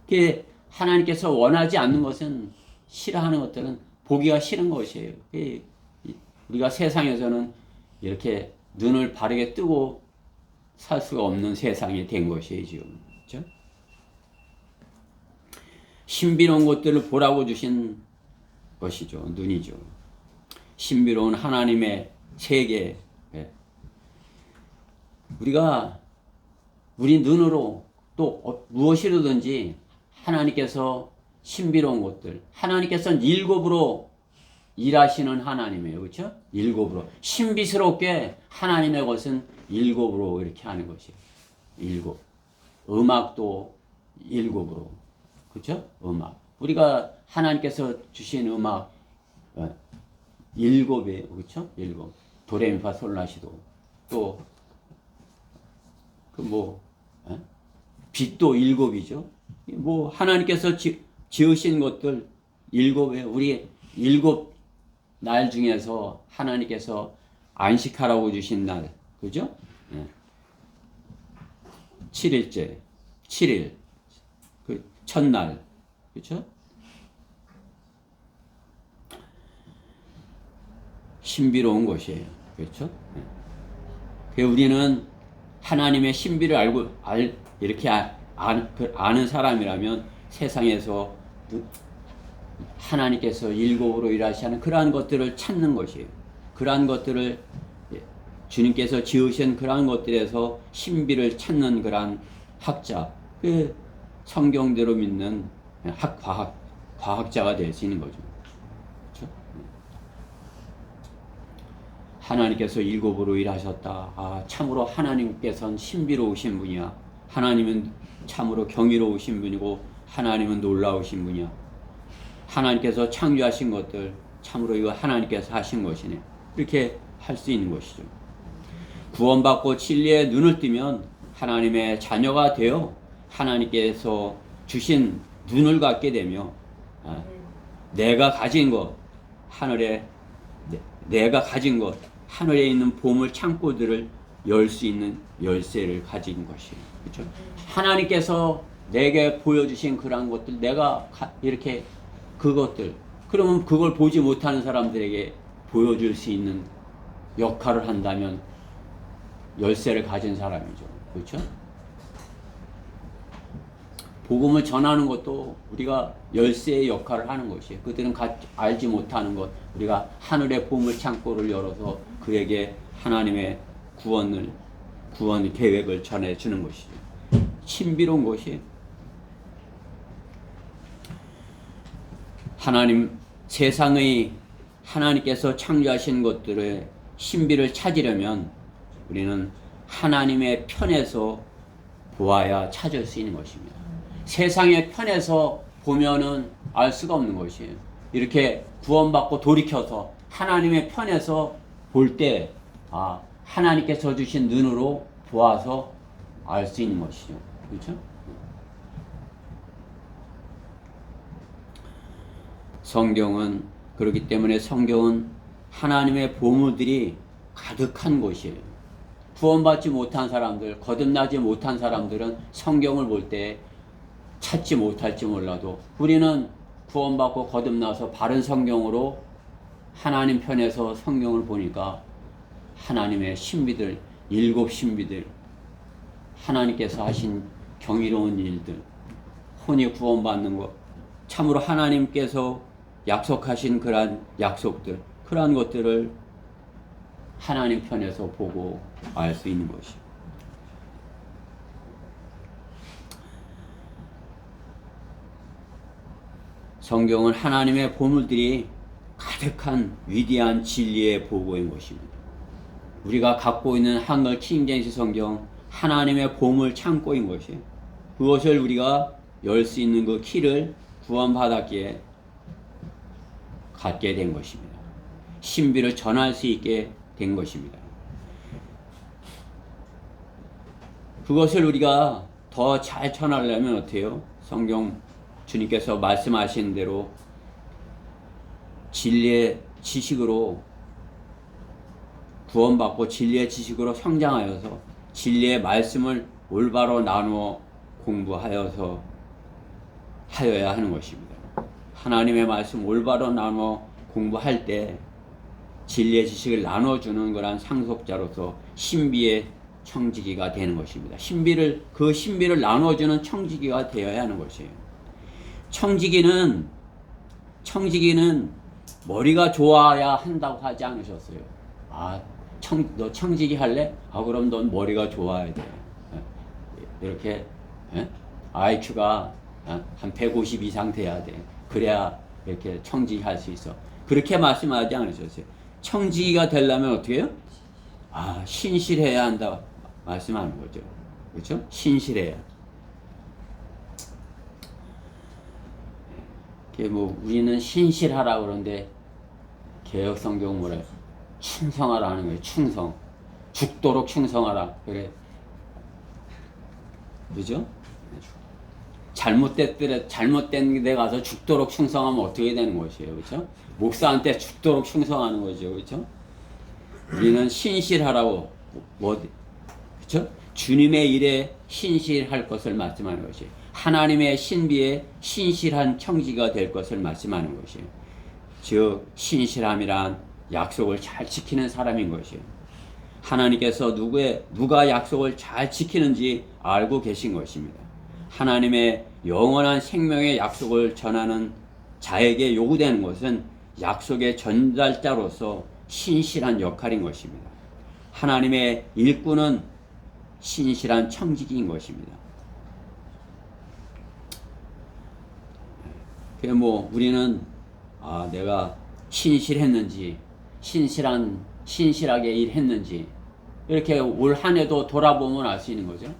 그게 하나님께서 원하지 않는 것은, 싫어하는 것들은 보기가 싫은 것이에요. 우리가 세상에서는 이렇게 눈을 바르게 뜨고 살 수가 없는 세상이 된 것이에요, 지금. 그렇죠? 신비로운 것들을 보라고 주신 것이죠. 눈이죠. 신비로운 하나님의 세계. 우리가 우리 눈으로 또 무엇이로든지 하나님께서 신비로운 것들, 하나님께서는 일곱으로 일하시는 하나님이에요. 그렇죠? 일곱으로. 신비스럽게 하나님의 것은 일곱으로 이렇게 하는 것이에요. 일곱. 음악도 일곱으로. 그렇죠? 음악. 우리가 하나님께서 주신 음악 일곱이에요. 그렇죠? 일곱. 도레미파 솔라시도. 또 빛도 일곱이죠. 하나님께서 지으신 것들 일곱이에요. 우리 일곱 날 중에서 하나님께서 안식하라고 주신 날, 그죠? 7일째, 7일, 그 첫날, 그죠? 신비로운 것이에요. 그렇죠? 우리는 하나님의 신비를 이렇게 아는 사람이라면 세상에서 하나님께서 일곱으로 일하시는 그러한 것들을 찾는 것이에요. 그러한 것들을 주님께서 지으신 그러한 것들에서 신비를 찾는 그러한 학자, 그 성경대로 믿는 과학자가 될 수 있는 거죠. 그렇죠? 하나님께서 일곱으로 일하셨다. 참으로 하나님께서는 신비로우신 분이야. 하나님은 참으로 경이로우신 분이고 하나님은 놀라우신 분이야. 하나님께서 창조하신 것들 참으로 이거 하나님께서 하신 것이네. 이렇게 할 수 있는 것이죠. 구원받고 진리에 눈을 뜨면 하나님의 자녀가 되어 하나님께서 주신 눈을 갖게 되며 내가 가진 것, 내가 가진 것, 하늘에 있는 보물 창고들을 열 수 있는 열쇠를 가진 것이에요. 그렇죠? 하나님께서 내게 보여주신 그런 것들, 내가 이렇게 그것들, 그러면 그걸 보지 못하는 사람들에게 보여줄 수 있는 역할을 한다면 열쇠를 가진 사람이죠. 그렇죠? 복음을 전하는 것도 우리가 열쇠의 역할을 하는 것이에요. 그들은 알지 못하는 것, 우리가 하늘의 보물 창고를 열어서 그에게 하나님의 구원 계획을 전해주는 것이죠. 신비로운 것이 세상의 하나님께서 창조하신 것들의 신비를 찾으려면 우리는 하나님의 편에서 보아야 찾을 수 있는 것입니다. 세상의 편에서 보면은 알 수가 없는 것이에요. 이렇게 구원받고 돌이켜서 하나님의 편에서 볼 때, 하나님께서 주신 눈으로 보아서 알 수 있는 것이죠. 그렇죠? 성경은 그렇기 때문에 성경은 하나님의 보물들이 가득한 곳이에요. 구원받지 못한 사람들, 거듭나지 못한 사람들은 성경을 볼 때 찾지 못할지 몰라도 우리는 구원받고 거듭나서 바른 성경으로 하나님 편에서 성경을 보니까 하나님의 신비들, 일곱 신비들, 하나님께서 하신 경이로운 일들, 혼이 구원받는 것, 참으로 하나님께서 약속하신 그러한 약속들, 그러한 것들을 하나님 편에서 보고 알 수 있는 것이요. 성경은 하나님의 보물들이 가득한 위대한 진리의 보고인 것입니다. 우리가 갖고 있는 한글 킹제임스 성경, 하나님의 보물 창고인 것이에요. 그것을 우리가 열 수 있는 그 키를 구원받았기에 갖게 된 것입니다. 신비를 전할 수 있게 된 것입니다. 그것을 우리가 더 잘 전하려면 어떻게 해요? 성경 주님께서 말씀하신 대로 진리의 지식으로 구원받고 진리의 지식으로 성장하여서 진리의 말씀을 올바로 나누어 공부하여서 하여야 하는 것입니다. 하나님의 말씀 올바로 나누어 공부할 때 진리의 지식을 나눠주는 그런 상속자로서 신비의 청지기가 되는 것입니다. 그 신비를 나눠주는 청지기가 되어야 하는 것이에요. 청지기는 머리가 좋아야 한다고 하지 않으셨어요. 너 청지기 할래? 그럼 넌 머리가 좋아야 돼. 이렇게 IQ가 한 150 이상 돼야 돼. 그래야 이렇게 청지기 할 수 있어. 그렇게 말씀하지 않으셨어요. 청지기가 되려면 어떻게 해요? 신실해야 한다 말씀하는 거죠. 그렇죠? 신실해야. 우리는 신실하라 그러는데 개역 성경 뭐래? 충성하라는 거예요. 충성. 죽도록 충성하라. 그래. 그죠? 잘못된 데 가서 죽도록 충성하면 어떻게 되는 것이에요. 그렇죠? 목사한테 죽도록 충성하는 거죠. 그렇죠? 우리는 신실하라고 그렇죠? 주님의 일에 신실할 것을 말씀하는 것이에요. 하나님의 신비에 신실한 청지가 될 것을 말씀하는 것이에요. 즉 신실함이란 약속을 잘 지키는 사람인 것이에요. 하나님께서 누가 약속을 잘 지키는지 알고 계신 것입니다. 하나님의 영원한 생명의 약속을 전하는 자에게 요구되는 것은 약속의 전달자로서 신실한 역할인 것입니다. 하나님의 일꾼은 신실한 청지기인 것입니다. 우리는 내가 신실했는지, 신실하게 일했는지 이렇게 올 한 해도 돌아보면 알 수 있는 거죠.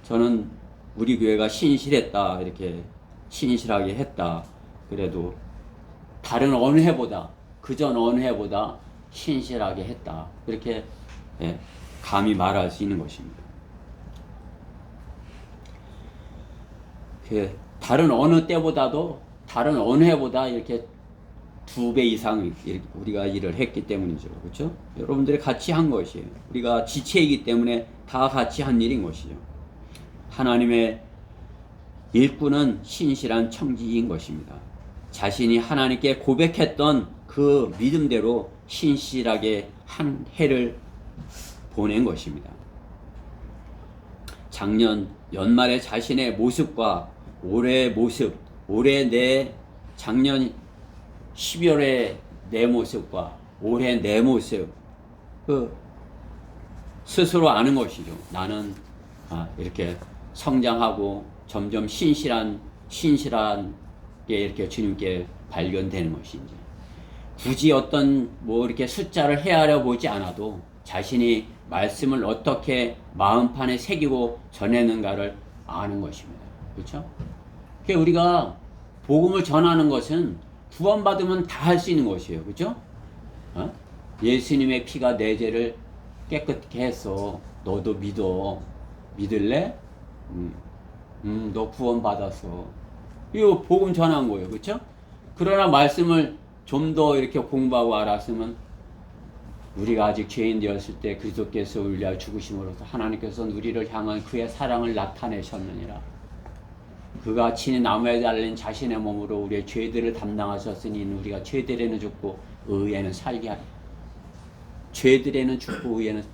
저는 우리 교회가 신실했다, 이렇게 신실하게 했다. 그래도 다른 어느 해보다, 그전 어느 해보다 신실하게 했다. 이렇게 감히 말할 수 있는 것입니다. 다른 어느 때보다도 다른 어느 해보다 이렇게 2배 이상 우리가 일을 했기 때문이죠. 그렇죠? 여러분들이 같이 한 것이에요. 우리가 지체이기 때문에 다 같이 한 일인 것이죠. 하나님의 일꾼은 신실한 청지기인 것입니다. 자신이 하나님께 고백했던 그 믿음대로 신실하게 한 해를 보낸 것입니다. 작년 연말에 자신의 모습과 올해의 모습, 작년 12월에 내 모습과 올해 내 모습, 스스로 아는 것이죠. 나는 이렇게 성장하고 점점 신실하게 이렇게 주님께 발견되는 것인지, 굳이 어떤 이렇게 숫자를 헤아려 보지 않아도 자신이 말씀을 어떻게 마음판에 새기고 전했는가를 아는 것입니다. 그렇죠? 그러니까 우리가 복음을 전하는 것은 구원받으면 다 할 수 있는 것이에요. 그렇죠? 어? 예수님의 피가 내 죄를 깨끗게 했어. 너도 믿어. 믿을래? 너 구원 받았어. 이거 복음 전한 거예요. 그렇죠? 그러나 말씀을 좀 더 이렇게 공부하고 알았으면 우리가 아직 죄인 되었을 때 그리스도께서 우리를 위하여 죽으심으로써 하나님께서는 우리를 향한 그의 사랑을 나타내셨느니라. 그가 친히 나무에 달린 자신의 몸으로 우리의 죄들을 담당하셨으니 우리가 죄들에는 죽고 의에는 살게 하리. 죄들에는 죽고 의에는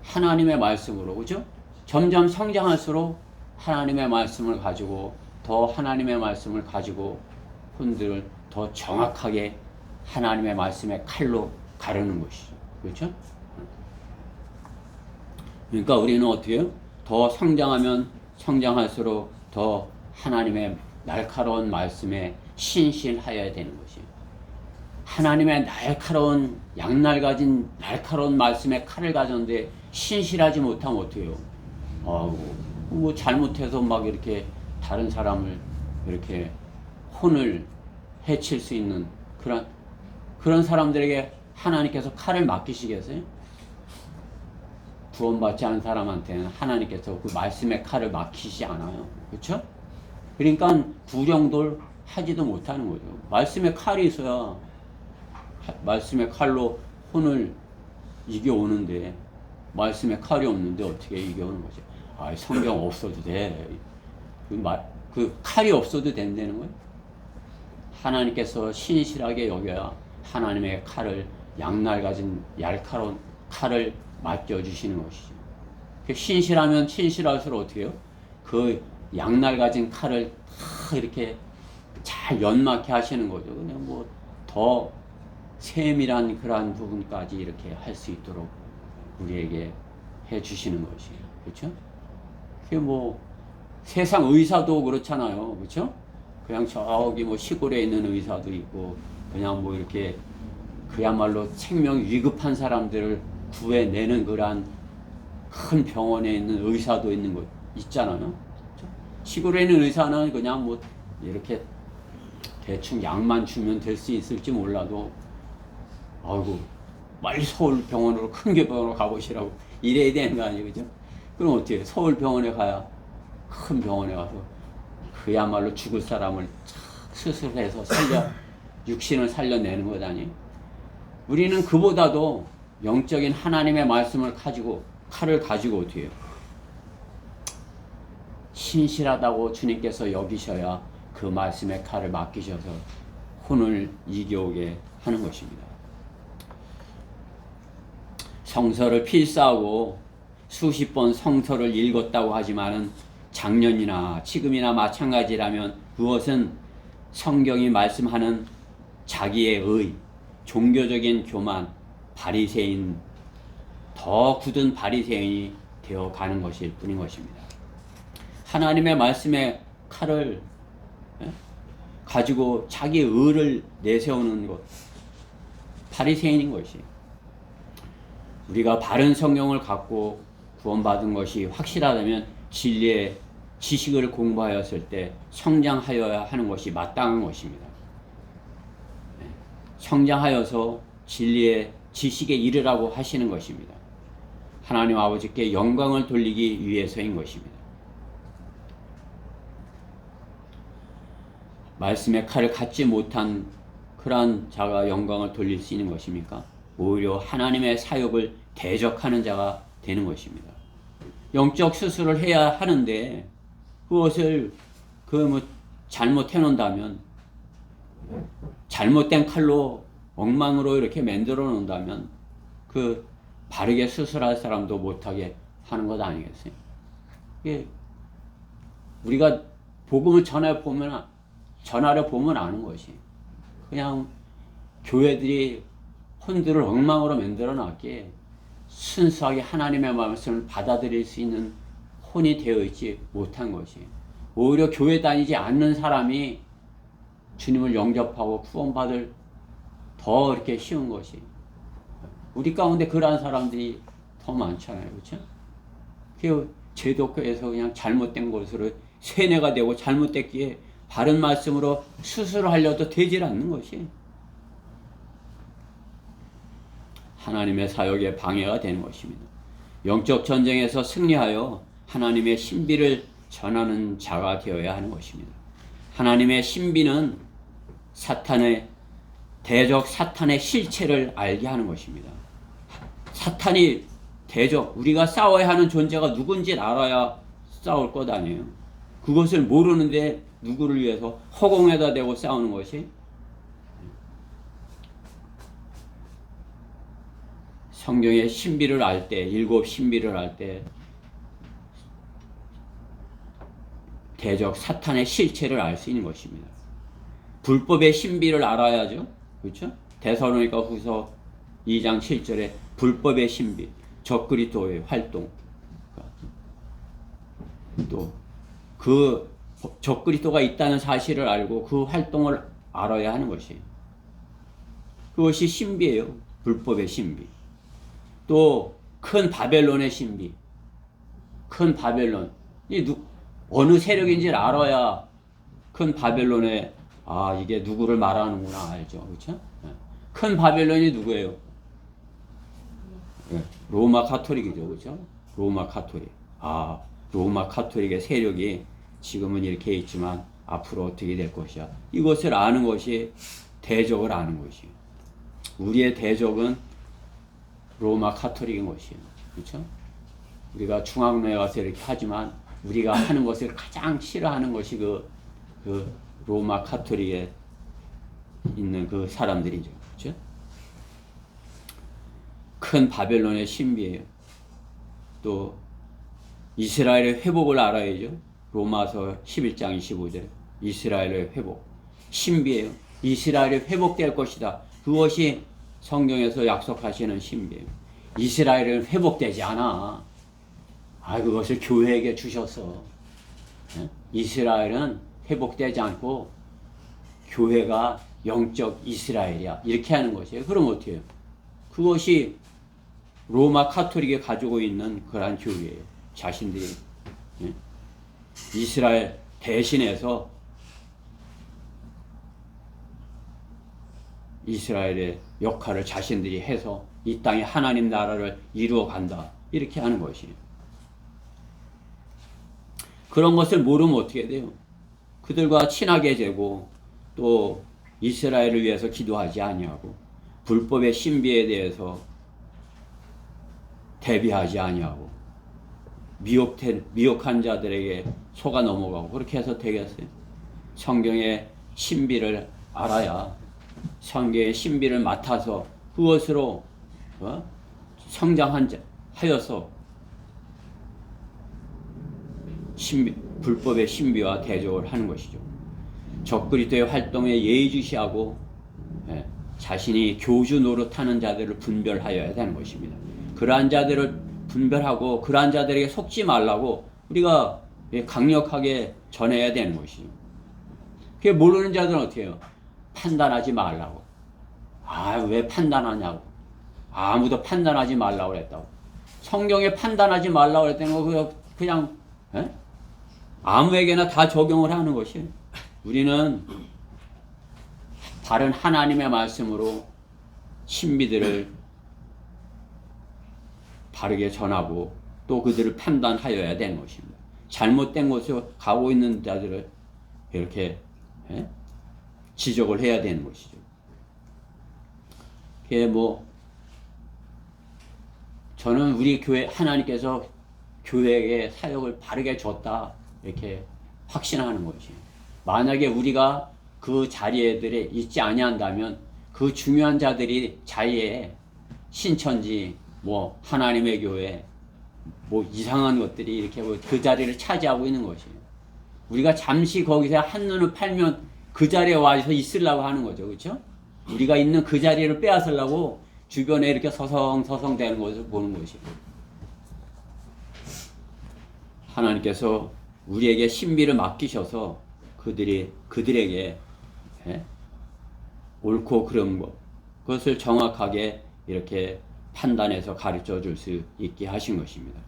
하나님의 말씀으로, 그죠? 점점 성장할수록 하나님의 말씀을 가지고 더 하나님의 말씀을 가지고 혼들을 더 정확하게 하나님의 말씀의 칼로 가르는 것이죠. 그렇죠? 그러니까 우리는 어떻게 해요? 더 성장하면 성장할수록 더 하나님의 날카로운 말씀에 신실하여야 되는 것이에요. 하나님의 날카로운 양날 가진 날카로운 말씀의 칼을 가졌는데 신실하지 못하면 어떻게 해요? 뭐 잘못해서 막 이렇게 다른 사람을 이렇게 혼을 해칠 수 있는 그런 사람들에게 하나님께서 칼을 맡기시겠어요? 구원받지 않은 사람한테는 하나님께서 그 말씀의 칼을 맡기시지 않아요. 그렇죠? 그러니까 구령돌 하지도 못하는 거죠. 말씀의 칼이 있어야 말씀의 칼로 혼을 이겨오는데 말씀의 칼이 없는데 어떻게 이겨오는 거죠? 성경 없어도 돼. 그 칼이 없어도 된다는 거예요. 하나님께서 신실하게 여겨야 하나님의 칼을 양날 가진 얄카로운 칼을 맡겨주시는 것이죠. 신실하면 신실할수록 어떻게 해요? 그 양날 가진 칼을 다 이렇게 잘 연막해 하시는 거죠. 그냥 뭐 더 세밀한 그러한 부분까지 이렇게 할 수 있도록 우리에게 해 주시는 것이에요. 그렇죠? 그게 뭐 세상 의사도 그렇잖아요. 그렇죠? 그냥 저기 뭐 시골에 있는 의사도 있고 그냥 뭐 이렇게 그야말로 생명 위급한 사람들을 구해내는 그러한 큰 병원에 있는 의사도 있는 거 있잖아요. 그렇죠? 시골에 있는 의사는 그냥 뭐 이렇게 대충 약만 주면 될 수 있을지 몰라도 빨리 서울 병원으로 큰 병원으로 가보시라고 이래야 되는 거 아니에요. 그죠? 그럼 어떻게 해요? 서울 병원에 가야 큰 병원에 가서 그야말로 죽을 사람을 수술해서 육신을 살려내는 것 아니에요? 우리는 그보다도 영적인 하나님의 말씀을 가지고 칼을 가지고 어떻게 해요? 신실하다고 주님께서 여기셔야 그 말씀의 칼을 맡기셔서 혼을 이겨오게 하는 것입니다. 성서를 필사하고 수십 번 성서를 읽었다고 하지만은 작년이나 지금이나 마찬가지라면 그것은 성경이 말씀하는 자기의 종교적인 교만, 바리새인, 더 굳은 바리새인이 되어 가는 것일 뿐인 것입니다. 하나님의 말씀의 칼을 가지고 자기 의를 내세우는 것, 바리새인인 것이. 우리가 바른 성경을 갖고 구원받은 것이 확실하다면 진리의 지식을 공부하였을 때 성장하여야 하는 것이 마땅한 것입니다. 성장하여서 진리의 지식에 이르라고 하시는 것입니다. 하나님 아버지께 영광을 돌리기 위해서인 것입니다. 말씀의 칼을 갖지 못한 그러한 자가 영광을 돌릴 수 있는 것입니까? 오히려 하나님의 사역을 대적하는 자가 되는 것입니다. 영적 수술을 해야 하는데 그것을 잘못해 놓는다면, 잘못된 칼로 엉망으로 이렇게 만들어 놓는다면 그 바르게 수술할 사람도 못하게 하는 것 아니겠어요? 우리가 복음을 전하려 보면 아는 것이, 그냥 교회들이 혼들을 엉망으로 만들어 놨기에 순수하게 하나님의 말씀을 받아들일 수 있는 혼이 되어 있지 못한 것이, 오히려 교회 다니지 않는 사람이 주님을 영접하고 구원받을 더 이렇게 쉬운 것이, 우리 가운데 그러한 사람들이 더 많잖아요. 그렇죠? 제독교에서 그냥 잘못된 것으로 세뇌가 되고 잘못됐기에 바른 말씀으로 수술을 하려도 되질 않는 것이. 하나님의 사역에 방해가 되는 것입니다. 영적 전쟁에서 승리하여 하나님의 신비를 전하는 자가 되어야 하는 것입니다. 하나님의 신비는 대적 사탄의 실체를 알게 하는 것입니다. 사탄이 대적, 우리가 싸워야 하는 존재가 누군지 알아야 싸울 것 아니에요. 그것을 모르는데 누구를 위해서 허공에다 대고 싸우는 것이, 성경의 신비를 알 때, 일곱 신비를 알 때 대적 사탄의 실체를 알 수 있는 것입니다. 불법의 신비를 알아야죠. 그렇죠? 데살로니가 후서 2장 7절에 불법의 신비, 적그리스도의 활동, 또 그 적그리스도가 있다는 사실을 알고 그 활동을 알아야 하는 것이에요. 그것이 신비예요. 불법의 신비. 또 큰 바벨론의 신비. 큰 바벨론. 어느 세력인지를 알아야 큰 바벨론의, 이게 누구를 말하는구나 알죠. 그렇죠? 큰 바벨론이 누구예요? 로마 카톨릭이죠. 그렇죠? 로마 카톨릭. 로마 카톨릭의 세력이 지금은 이렇게 있지만 앞으로 어떻게 될 것이야. 이것을 아는 것이 대적을 아는 것이에요. 우리의 대적은 로마 카톨릭인 것이에요. 그렇죠? 우리가 중앙로에 가서 이렇게 하지만 우리가 하는 것을 가장 싫어하는 것이 그 로마 카톨릭에 있는 그 사람들이죠. 그렇죠? 큰 바벨론의 신비예요. 또 이스라엘의 회복을 알아야죠. 로마서 11장 25절 이스라엘의 회복. 신비예요. 이스라엘이 회복될 것이다. 그것이 성경에서 약속하시는 신비예요. 이스라엘은 회복되지 않아. 그것을 교회에게 주셨어. 이스라엘은 회복되지 않고 교회가 영적 이스라엘이야. 이렇게 하는 것이에요. 그럼 어떻게 해요? 그것이 로마 카톨릭이 가지고 있는 그러한 교회예요. 자신들이 이스라엘 대신해서 이스라엘의 역할을 자신들이 해서 이 땅에 하나님 나라를 이루어 간다. 이렇게 하는 것이에요. 그런 것을 모르면 어떻게 돼요? 그들과 친하게 되고 또 이스라엘을 위해서 기도하지 아니하고 불법의 신비에 대해서 대비하지 아니하고 미혹한 자들에게 속아 넘어가고 그렇게 해서 되겠어요. 성경의 신비를 알아야 성경의 신비를 맡아서 그것으로 성장하여서 불법의 신비와 대적을 하는 것이죠. 적그리스도의 활동에 예의주시하고 자신이 교주 노릇하는 자들을 분별하여야 되는 것입니다. 그러한 자들을 분별하고 그러한 자들에게 속지 말라고 우리가 강력하게 전해야 되는 것이죠. 그게 모르는 자들은 어떻게 해요? 판단하지 말라고. 왜 판단하냐고. 아무도 판단하지 말라고 그랬다고. 성경에 판단하지 말라고 그랬다는 거 그냥 아무에게나 다 적용을 하는 것이에요. 우리는 바른 하나님의 말씀으로 신비들을 바르게 전하고 또 그들을 판단하여야 되는 것입니다. 잘못된 곳으로 가고 있는 자들을 이렇게 지적을 해야 되는 것이죠. 그게 저는 우리 교회 하나님께서 교회에게 사역을 바르게 줬다 이렇게 확신하는 것이에요. 만약에 우리가 그 자리에들에 있지 아니한다면 그 중요한 자들이 자리에 신천지 하나님의 교회 이상한 것들이 이렇게 그 자리를 차지하고 있는 것이에요. 우리가 잠시 거기서 한눈을 팔면 그 자리에 와서 있으려고 하는 거죠. 그렇죠? 우리가 있는 그 자리를 빼앗으려고 주변에 이렇게 서성서성 되는 것을 보는 것이에요. 하나님께서 우리에게 신비를 맡기셔서 그들에게 옳고 그른 것 그것을 정확하게 이렇게 판단해서 가르쳐 줄 수 있게 하신 것입니다.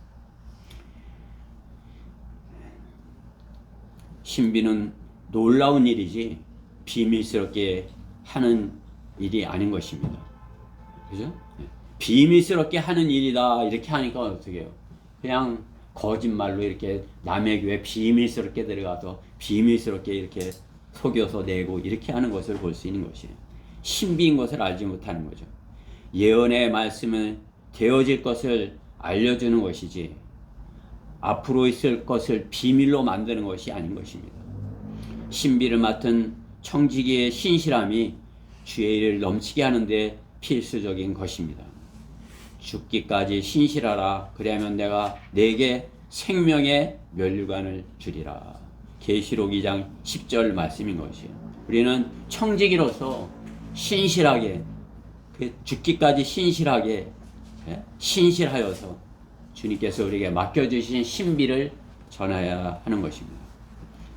신비는 놀라운 일이지 비밀스럽게 하는 일이 아닌 것입니다. 그죠? 비밀스럽게 하는 일이다 이렇게 하니까 어떻게 해요? 그냥 거짓말로 이렇게 남의 교회 비밀스럽게 들어가서 비밀스럽게 이렇게 속여서 내고 이렇게 하는 것을 볼 수 있는 것이에요. 신비인 것을 알지 못하는 거죠. 예언의 말씀은 되어질 것을 알려주는 것이지 앞으로 있을 것을 비밀로 만드는 것이 아닌 것입니다. 신비를 맡은 청지기의 신실함이 주의 일을 넘치게 하는데 필수적인 것입니다. 죽기까지 신실하라. 그리하면 내가 내게 생명의 면류관을 주리라. 계시록 2장 10절 말씀인 것이에요. 우리는 청지기로서 신실하게 죽기까지 신실하게 신실하여서 주님께서 우리에게 맡겨주신 신비를 전해야 하는 것입니다.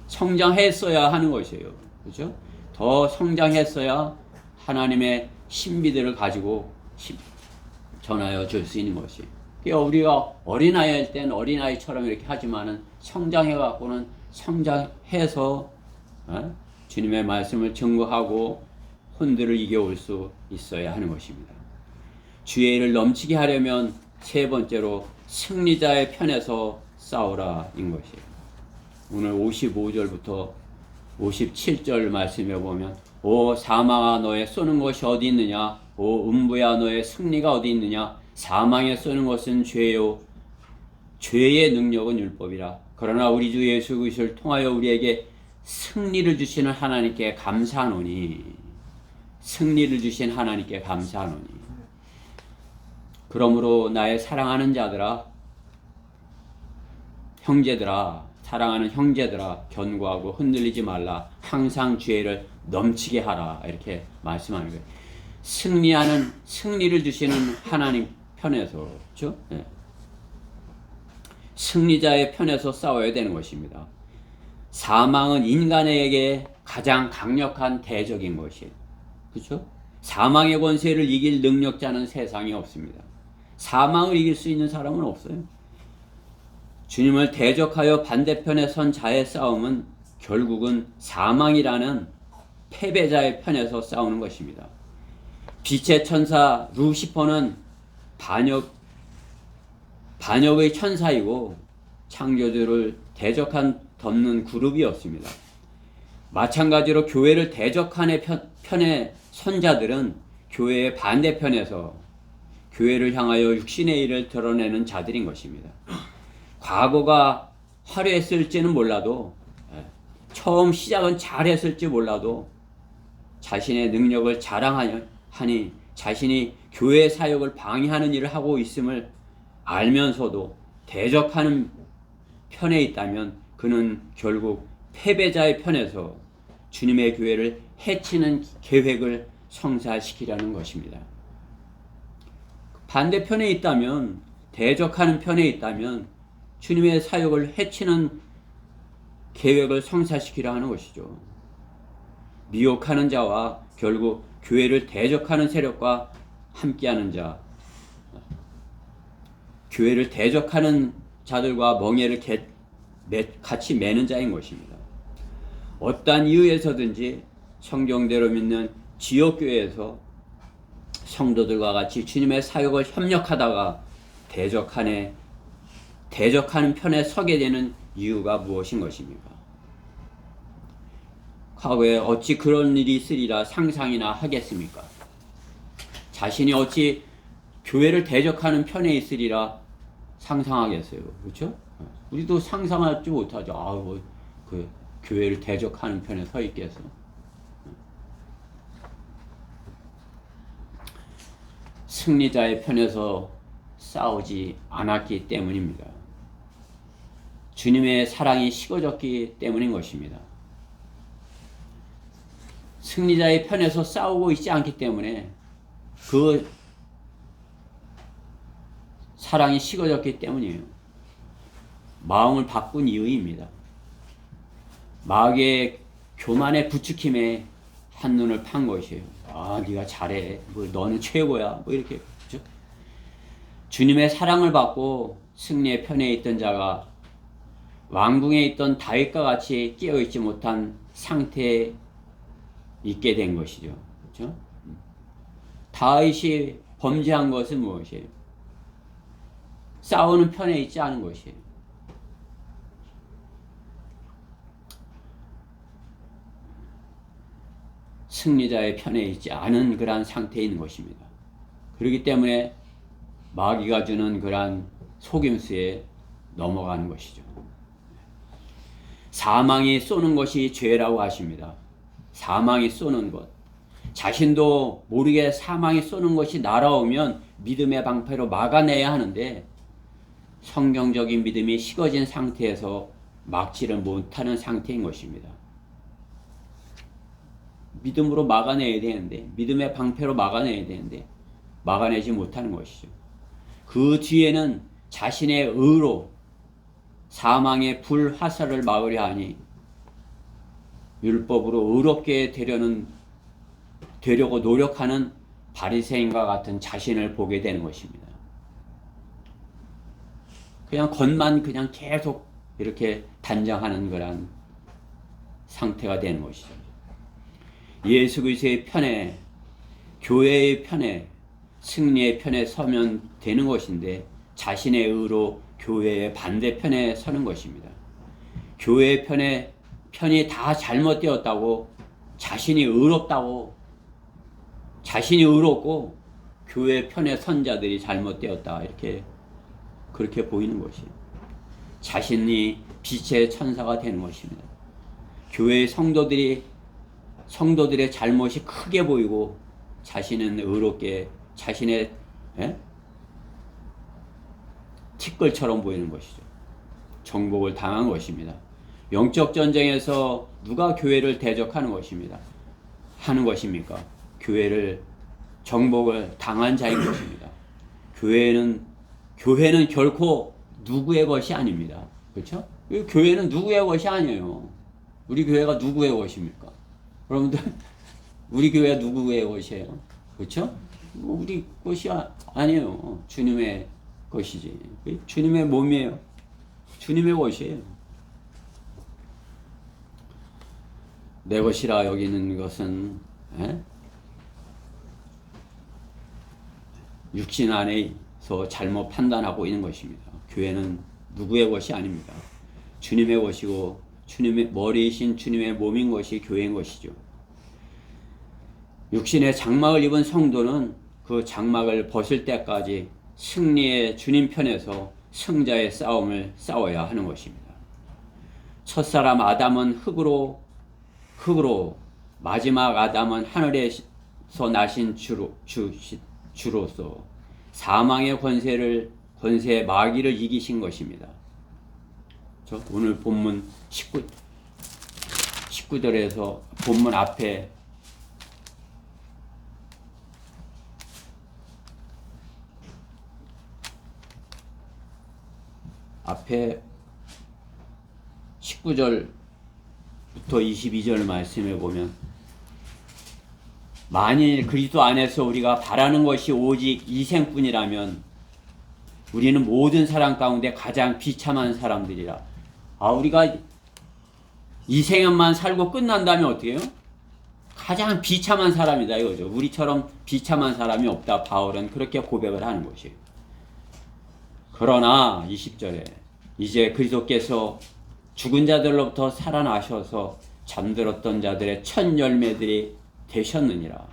성장했어야 하는 것이에요. 그렇죠? 더 성장했어야 하나님의 신비들을 가지고 전하여 줄 수 있는 것이에요. 그러니까 우리가 어린아이일 땐 어린아이처럼 이렇게 하지만은 성장해갖고는 성장해서 주님의 말씀을 증거하고 혼들을 이겨올 수 있어야 하는 것입니다. 주의 일을 넘치게 하려면 세 번째로 승리자의 편에서 싸우라인 것이에요. 오늘 55절부터 57절 말씀에 보면 오 사망아 너의 쏘는 것이 어디 있느냐 오 음부야 너의 승리가 어디 있느냐 사망에 쏘는 것은 죄요 죄의 능력은 율법이라 그러나 우리 주 예수 그리스도를 통하여 우리에게 승리를 주시는 하나님께 감사하노니 승리를 주신 하나님께 감사하노니 그러므로 나의 사랑하는 자들아 형제들아 사랑하는 형제들아 견고하고 흔들리지 말라 항상 죄를 넘치게 하라 이렇게 말씀하는 거예요. 승리를 주시는 하나님 편에서 그렇죠? 네. 승리자의 편에서 싸워야 되는 것입니다. 사망은 인간에게 가장 강력한 대적인 것이에요. 그렇죠? 사망의 권세를 이길 능력자는 세상에 없습니다. 사망을 이길 수 있는 사람은 없어요. 주님을 대적하여 반대편에 선 자의 싸움은 결국은 사망이라는 패배자의 편에서 싸우는 것입니다. 빛의 천사 루시퍼는 반역의 천사이고 창조주를 대적한 덮는 그룹이었습니다. 마찬가지로 교회를 대적하는 편의 선자들은 교회의 반대편에서 교회를 향하여 육신의 일을 드러내는 자들인 것입니다. 과거가 화려했을지는 몰라도 처음 시작은 잘했을지 몰라도 자신의 능력을 자랑하니 자신이 교회 사역을 방해하는 일을 하고 있음을 알면서도 대적하는 편에 있다면 그는 결국 패배자의 편에서 주님의 교회를 해치는 계획을 성사시키려는 것입니다. 반대편에 있다면 대적하는 편에 있다면 주님의 사역을 해치는 계획을 성사시키려 하는 것이죠. 미혹하는 자와 결국 교회를 대적하는 세력과 함께하는 자, 교회를 대적하는 자들과 멍에를 같이 매는 자인 것입니다. 어떠한 이유에서든지 성경대로 믿는 지역교회에서 성도들과 같이 주님의 사역을 협력하다가 대적하는 편에 서게 되는 이유가 무엇인 것입니까? 과거에 어찌 그런 일이 있으리라 상상이나 하겠습니까? 자신이 어찌 교회를 대적하는 편에 있으리라 상상하겠어요. 그렇죠? 우리도 상상하지 못하죠. 그 교회를 대적하는 편에 서 있겠어. 승리자의 편에서 싸우지 않았기 때문입니다. 주님의 사랑이 식어졌기 때문인 것입니다. 승리자의 편에서 싸우고 있지 않기 때문에 그 사랑이 식어졌기 때문이에요. 마음을 바꾼 이유입니다. 마귀의 교만의 부추김에 한눈을 판 것이에요. 네가 잘해. 너는 최고야. 이렇게. 그렇죠? 주님의 사랑을 받고 승리의 편에 있던 자가 왕궁에 있던 다윗과 같이 깨어있지 못한 상태에 있게 된 것이죠. 그렇죠? 다윗이 범죄한 것은 무엇이에요? 싸우는 편에 있지 않은 것이에요. 승리자의 편에 있지 않은 그러한 상태에 있는 것입니다. 그렇기 때문에 마귀가 주는 그러한 속임수에 넘어가는 것이죠. 사망이 쏘는 것이 죄라고 하십니다. 사망이 쏘는 것. 자신도 모르게 사망이 쏘는 것이 날아오면 믿음의 방패로 막아내야 하는데 성경적인 믿음이 식어진 상태에서 막지를 못하는 상태인 것입니다. 믿음으로 막아내야 되는데, 믿음의 방패로 막아내야 되는데 막아내지 못하는 것이죠. 그 뒤에는 자신의 의로 사망의 불화살을 막으려 하니 율법으로 의롭게 되려고 노력하는 바리새인과 같은 자신을 보게 되는 것입니다. 그냥 겉만 그냥 계속 이렇게 단정하는 그런 상태가 되는 것이죠. 예수 그리스도의 편에, 교회의 편에, 승리의 편에 서면 되는 것인데 자신의 의로 교회의 반대편에 서는 것입니다. 교회의 편이 다 잘못되었다고, 자신이 의롭다고, 자신이 의롭고 교회 편의 선자들이 잘못되었다, 이렇게 그렇게 보이는 것이에요. 자신이 빛의 천사가 되는 것입니다. 교회의 성도들의 잘못이 크게 보이고 자신은 의롭게 자신의 티끌처럼 보이는 것이죠. 정복을 당한 것입니다. 영적 전쟁에서 누가 교회를 대적하는 것입니다. 하는 것입니까? 교회를 정복을 당한 자인 것입니다. 교회는 결코 누구의 것이 아닙니다. 그렇죠? 교회는 누구의 것이 아니에요. 우리 교회가 누구의 것입니까? 여러분들, 우리 교회가 누구의 것이에요? 그렇죠? 우리 것이 아니에요. 주님의 것이지. 주님의 몸이에요. 주님의 것이에요. 내 것이라 여기는 것은 육신 안에서 잘못 판단하고 있는 것입니다. 교회는 누구의 것이 아닙니다. 주님의 것이고 주님의 머리이신 주님의 몸인 것이 교회인 것이죠. 육신의 장막을 입은 성도는 그 장막을 벗을 때까지 승리의 주님 편에서 승자의 싸움을 싸워야 하는 것입니다. 첫사람 아담은 흙으로, 마지막 아담은 하늘에서 나신 주로서 사망의 권세 마귀를 이기신 것입니다. 오늘 본문 19절에서 본문 앞에 앞에 19절부터 22절 말씀에 보면 만일 그리스도 안에서 우리가 바라는 것이 오직 이생뿐이라면 우리는 모든 사람 가운데 가장 비참한 사람들이라. 우리가 이생만 살고 끝난다면 어떻게 해요? 가장 비참한 사람이다 이거죠. 우리처럼 비참한 사람이 없다. 바울은 그렇게 고백을 하는 것이에요. 그러나 20절에 이제 그리스도께서 죽은 자들로부터 살아나셔서 잠들었던 자들의 첫 열매들이 되셨느니라.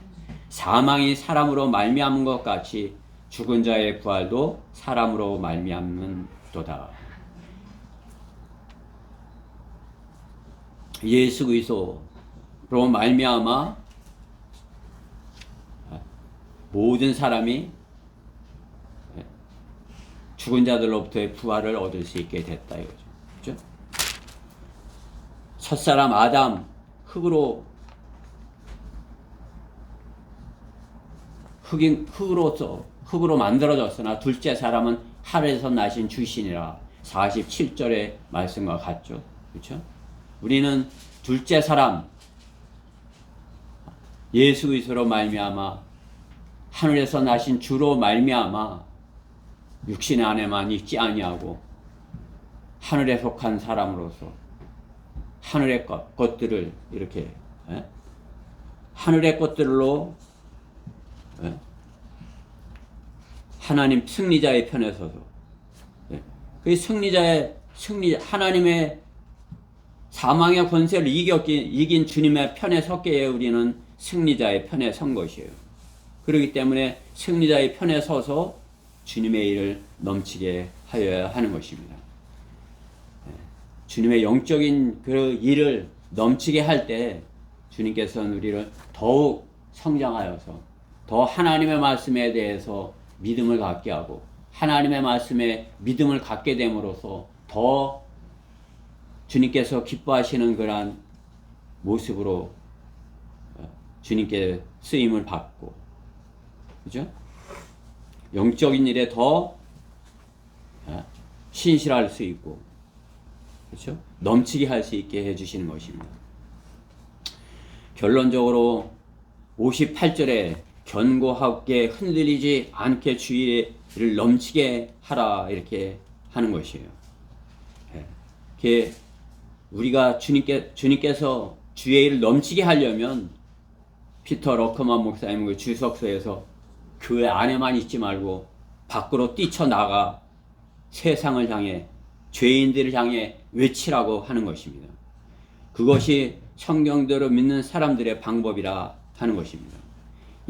사망이 사람으로 말미암은 것 같이 죽은 자의 부활도 사람으로 말미암는도다. 예수 그리스도로 말미암아 모든 사람이 죽은 자들로부터의 부활을 얻을 수 있게 됐다 이거죠. 그렇죠? 첫사람 아담 흙으로 만들어졌으나 둘째 사람은 하늘에서 나신 주신이라. 47절의 말씀과 같죠. 그렇죠? 우리는 둘째 사람 예수 그리스도로 말미암아 하늘에서 나신 주로 말미암아 육신 안에만 있지 아니하고 하늘에 속한 사람으로서 하늘의 것들을 이렇게 하늘의 것들로 하나님 승리자의 편에 서서, 그 하나님의 사망의 권세를 이긴 주님의 편에 섰기에 우리는 승리자의 편에 선 것이에요. 그렇기 때문에 승리자의 편에 서서 주님의 일을 넘치게 하여야 하는 것입니다. 주님의 영적인 그 일을 넘치게 할 때 주님께서는 우리를 더욱 성장하여서 더 하나님의 말씀에 대해서 믿음을 갖게 하고 하나님의 말씀에 믿음을 갖게 됨으로써 더 주님께서 기뻐하시는 그러한 모습으로 주님께 쓰임을 받고, 그죠? 영적인 일에 더 신실할 수 있고, 그렇죠? 넘치게 할 수 있게 해주시는 것입니다. 결론적으로 58절에 견고하게 흔들리지 않게 주의를 넘치게 하라 이렇게 하는 것이에요. 우리가 주님께서 주의 일을 넘치게 하려면 피터 러커만 목사님 그 주석서에서 교회 안에만 있지 말고 밖으로 뛰쳐나가 세상을 향해 죄인들을 향해 외치라고 하는 것입니다. 그것이 성경대로 믿는 사람들의 방법이라 하는 것입니다.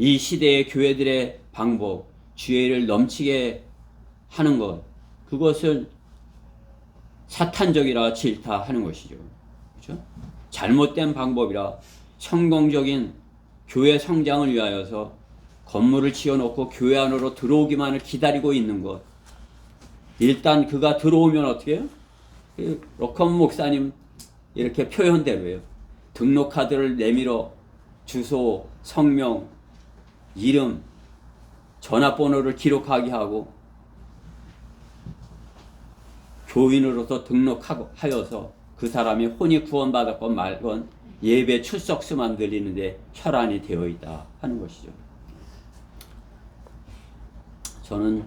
이 시대의 교회들의 방법, 주의 일을 넘치게 하는 것, 그것을 사탄적이라 질타하는 것이죠. 그렇죠? 잘못된 방법이라 성공적인 교회 성장을 위하여서 건물을 지어놓고 교회 안으로 들어오기만을 기다리고 있는 것. 일단 그가 들어오면 어떻게 해요? 러컴 목사님 이렇게 표현대로예요. 등록카드를 내밀어 주소, 성명, 이름, 전화번호를 기록하게 하고 교인으로서 등록하여서 그 사람이 혼이 구원받았건 말건 예배 출석수만 들리는데 혈안이 되어 있다 하는 것이죠. 저는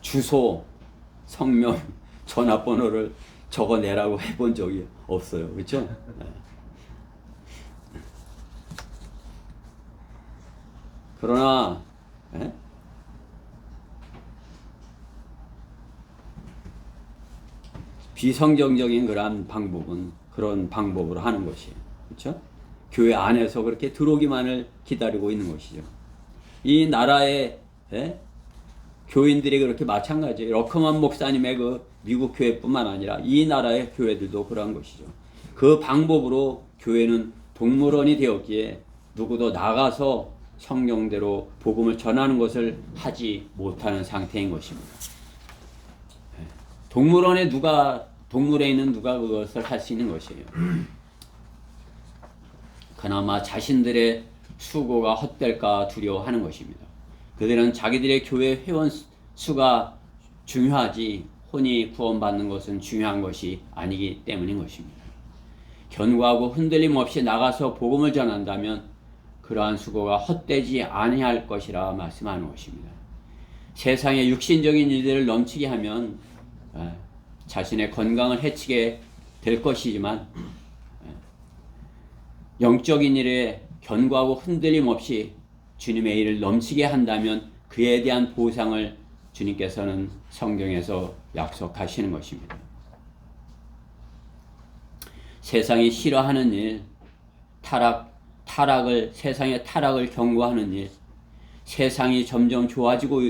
주소, 성명, 전화번호를 적어내라고 해본 적이 없어요. 그렇죠? 그러나 비성경적인 그러한 방법은 그런 방법으로 하는 것이에요. 그렇죠? 교회 안에서 그렇게 들어오기만을 기다리고 있는 것이죠. 이 나라의 교인들이 그렇게 마찬가지예요. 러커만 목사님의 그 미국 교회뿐만 아니라 이 나라의 교회들도 그러한 것이죠. 그 방법으로 교회는 동물원이 되었기에 누구도 나가서 성경대로 복음을 전하는 것을 하지 못하는 상태인 것입니다. 동물원에 있는 누가 그것을 할 수 있는 것이에요. 그나마 자신들의 수고가 헛될까 두려워하는 것입니다. 그들은 자기들의 교회 회원 수가 중요하지 혼이 구원받는 것은 중요한 것이 아니기 때문인 것입니다. 견고하고 흔들림 없이 나가서 복음을 전한다면 그러한 수고가 헛되지 아니할 것이라 말씀하는 것입니다. 세상의 육신적인 일들을 넘치게 하면 자신의 건강을 해치게 될 것이지만 영적인 일에 견고하고 흔들림 없이 주님의 일을 넘치게 한다면 그에 대한 보상을 주님께서는 성경에서 약속하시는 것입니다. 세상이 싫어하는 일, 세상의 타락을 경고하는 일, 세상이 점점 좋아지고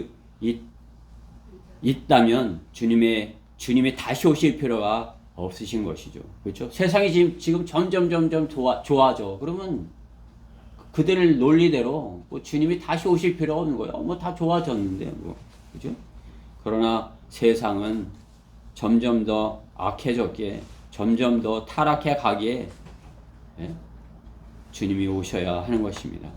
있다면 주님이 다시 오실 필요가 없으신 것이죠. 그렇죠? 세상이 지금 점점 좋아져. 그러면 그들을 논리대로 주님이 다시 오실 필요가 없는 거예요. 다 좋아졌는데 그죠? 그러나 세상은 점점 더 악해졌기에 점점 더 타락해 가기에 주님이 오셔야 하는 것입니다.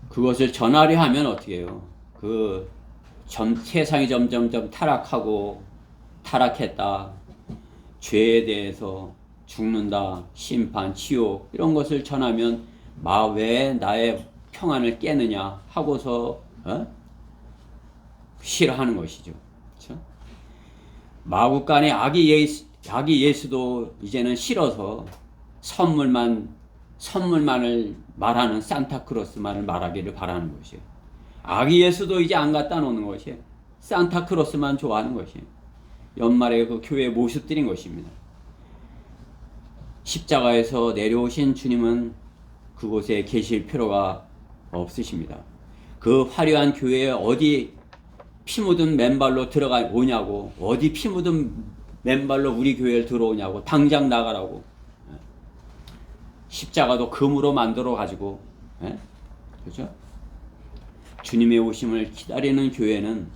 그것을 전하려 하면 어떻게 해요? 세상이 점점 타락했다. 죄에 대해서 죽는다, 심판, 지옥 이런 것을 전하면 왜 나의 평안을 깨느냐 하고서 싫어하는 것이죠. 그렇죠? 마국간의 악이 예수도 이제는 싫어서 선물만 선물만을 말하는 산타크로스만을 말하기를 바라는 것이에요. 아기 예수도 이제 안 갖다 놓는 것이에요. 산타크로스만 좋아하는 것이에요. 연말에 그 교회의 모습들인 것입니다. 십자가에서 내려오신 주님은 그곳에 계실 필요가 없으십니다. 그 화려한 교회에 어디 피 묻은 맨발로 들어가 오냐고, 어디 피 묻은 맨발로 우리 교회를 들어오냐고, 당장 나가라고. 십자가도 금으로 만들어 가지고, 그렇죠? 주님의 오심을 기다리는 교회는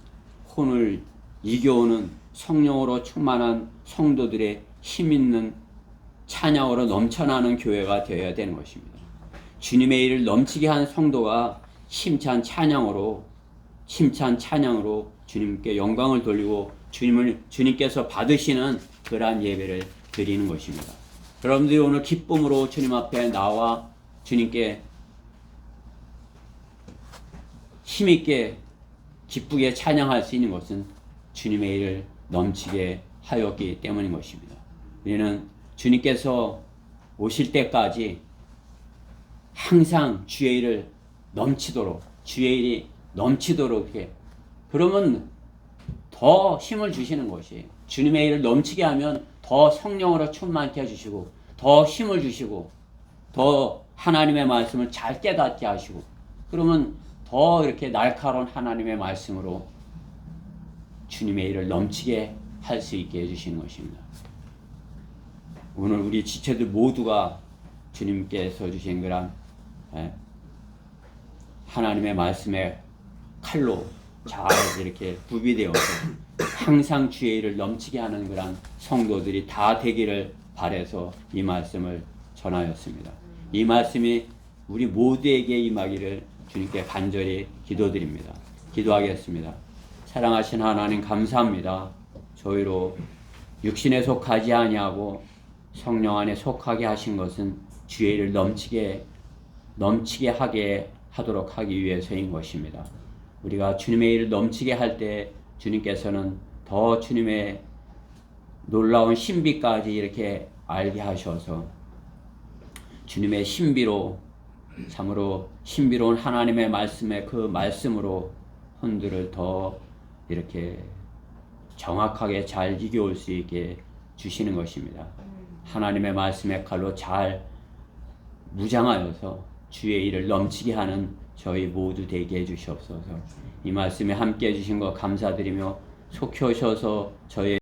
혼을 이겨오는 성령으로 충만한 성도들의 힘 있는 찬양으로 넘쳐나는 교회가 되어야 되는 것입니다. 주님의 일을 넘치게 한 성도가 힘찬 찬양으로 주님께 영광을 돌리고 주님께서 받으시는 그러한 예배를 드리는 것입니다. 여러분들이 오늘 기쁨으로 주님 앞에 나와 주님께 힘있게 기쁘게 찬양할 수 있는 것은 주님의 일을 넘치게 하였기 때문인 것입니다. 우리는 주님께서 오실 때까지 항상 주의 일을 넘치도록, 주의 일이 넘치도록 해. 그러면 더 힘을 주시는 것이에요. 주님의 일을 넘치게 하면 더 성령으로 충만케 해주시고, 더 힘을 주시고, 더 하나님의 말씀을 잘 깨닫게 하시고, 그러면 더 이렇게 날카로운 하나님의 말씀으로 주님의 일을 넘치게 할 수 있게 해주시는 것입니다. 오늘 우리 지체들 모두가 주님께서 주신 그런 하나님의 말씀의 칼로 잘 이렇게 구비되어서 항상 주의 일을 넘치게 하는 그런 성도들이 다 되기를 바라서 이 말씀을 전하였습니다. 이 말씀이 우리 모두에게 임하기를 주님께 간절히 기도드립니다. 기도하겠습니다. 사랑하신 하나님 감사합니다. 저희로 육신에 속하지 아니하고 성령 안에 속하게 하신 것은 주의 일을 넘치게 하도록 하기 위해서인 것입니다. 우리가 주님의 일을 넘치게 할 때 주님께서는 더 주님의 놀라운 신비까지 이렇게 알게 하셔서 주님의 신비로, 참으로 신비로운 하나님의 말씀의 그 말씀으로 혼들을 더 이렇게 정확하게 잘 이겨올 수 있게 주시는 것입니다. 하나님의 말씀의 칼로 잘 무장하여서 주의 일을 넘치게 하는 저희 모두 되게 해주시옵소서. 이 말씀에 함께 해주신 것 감사드리며 속히 오셔서 저희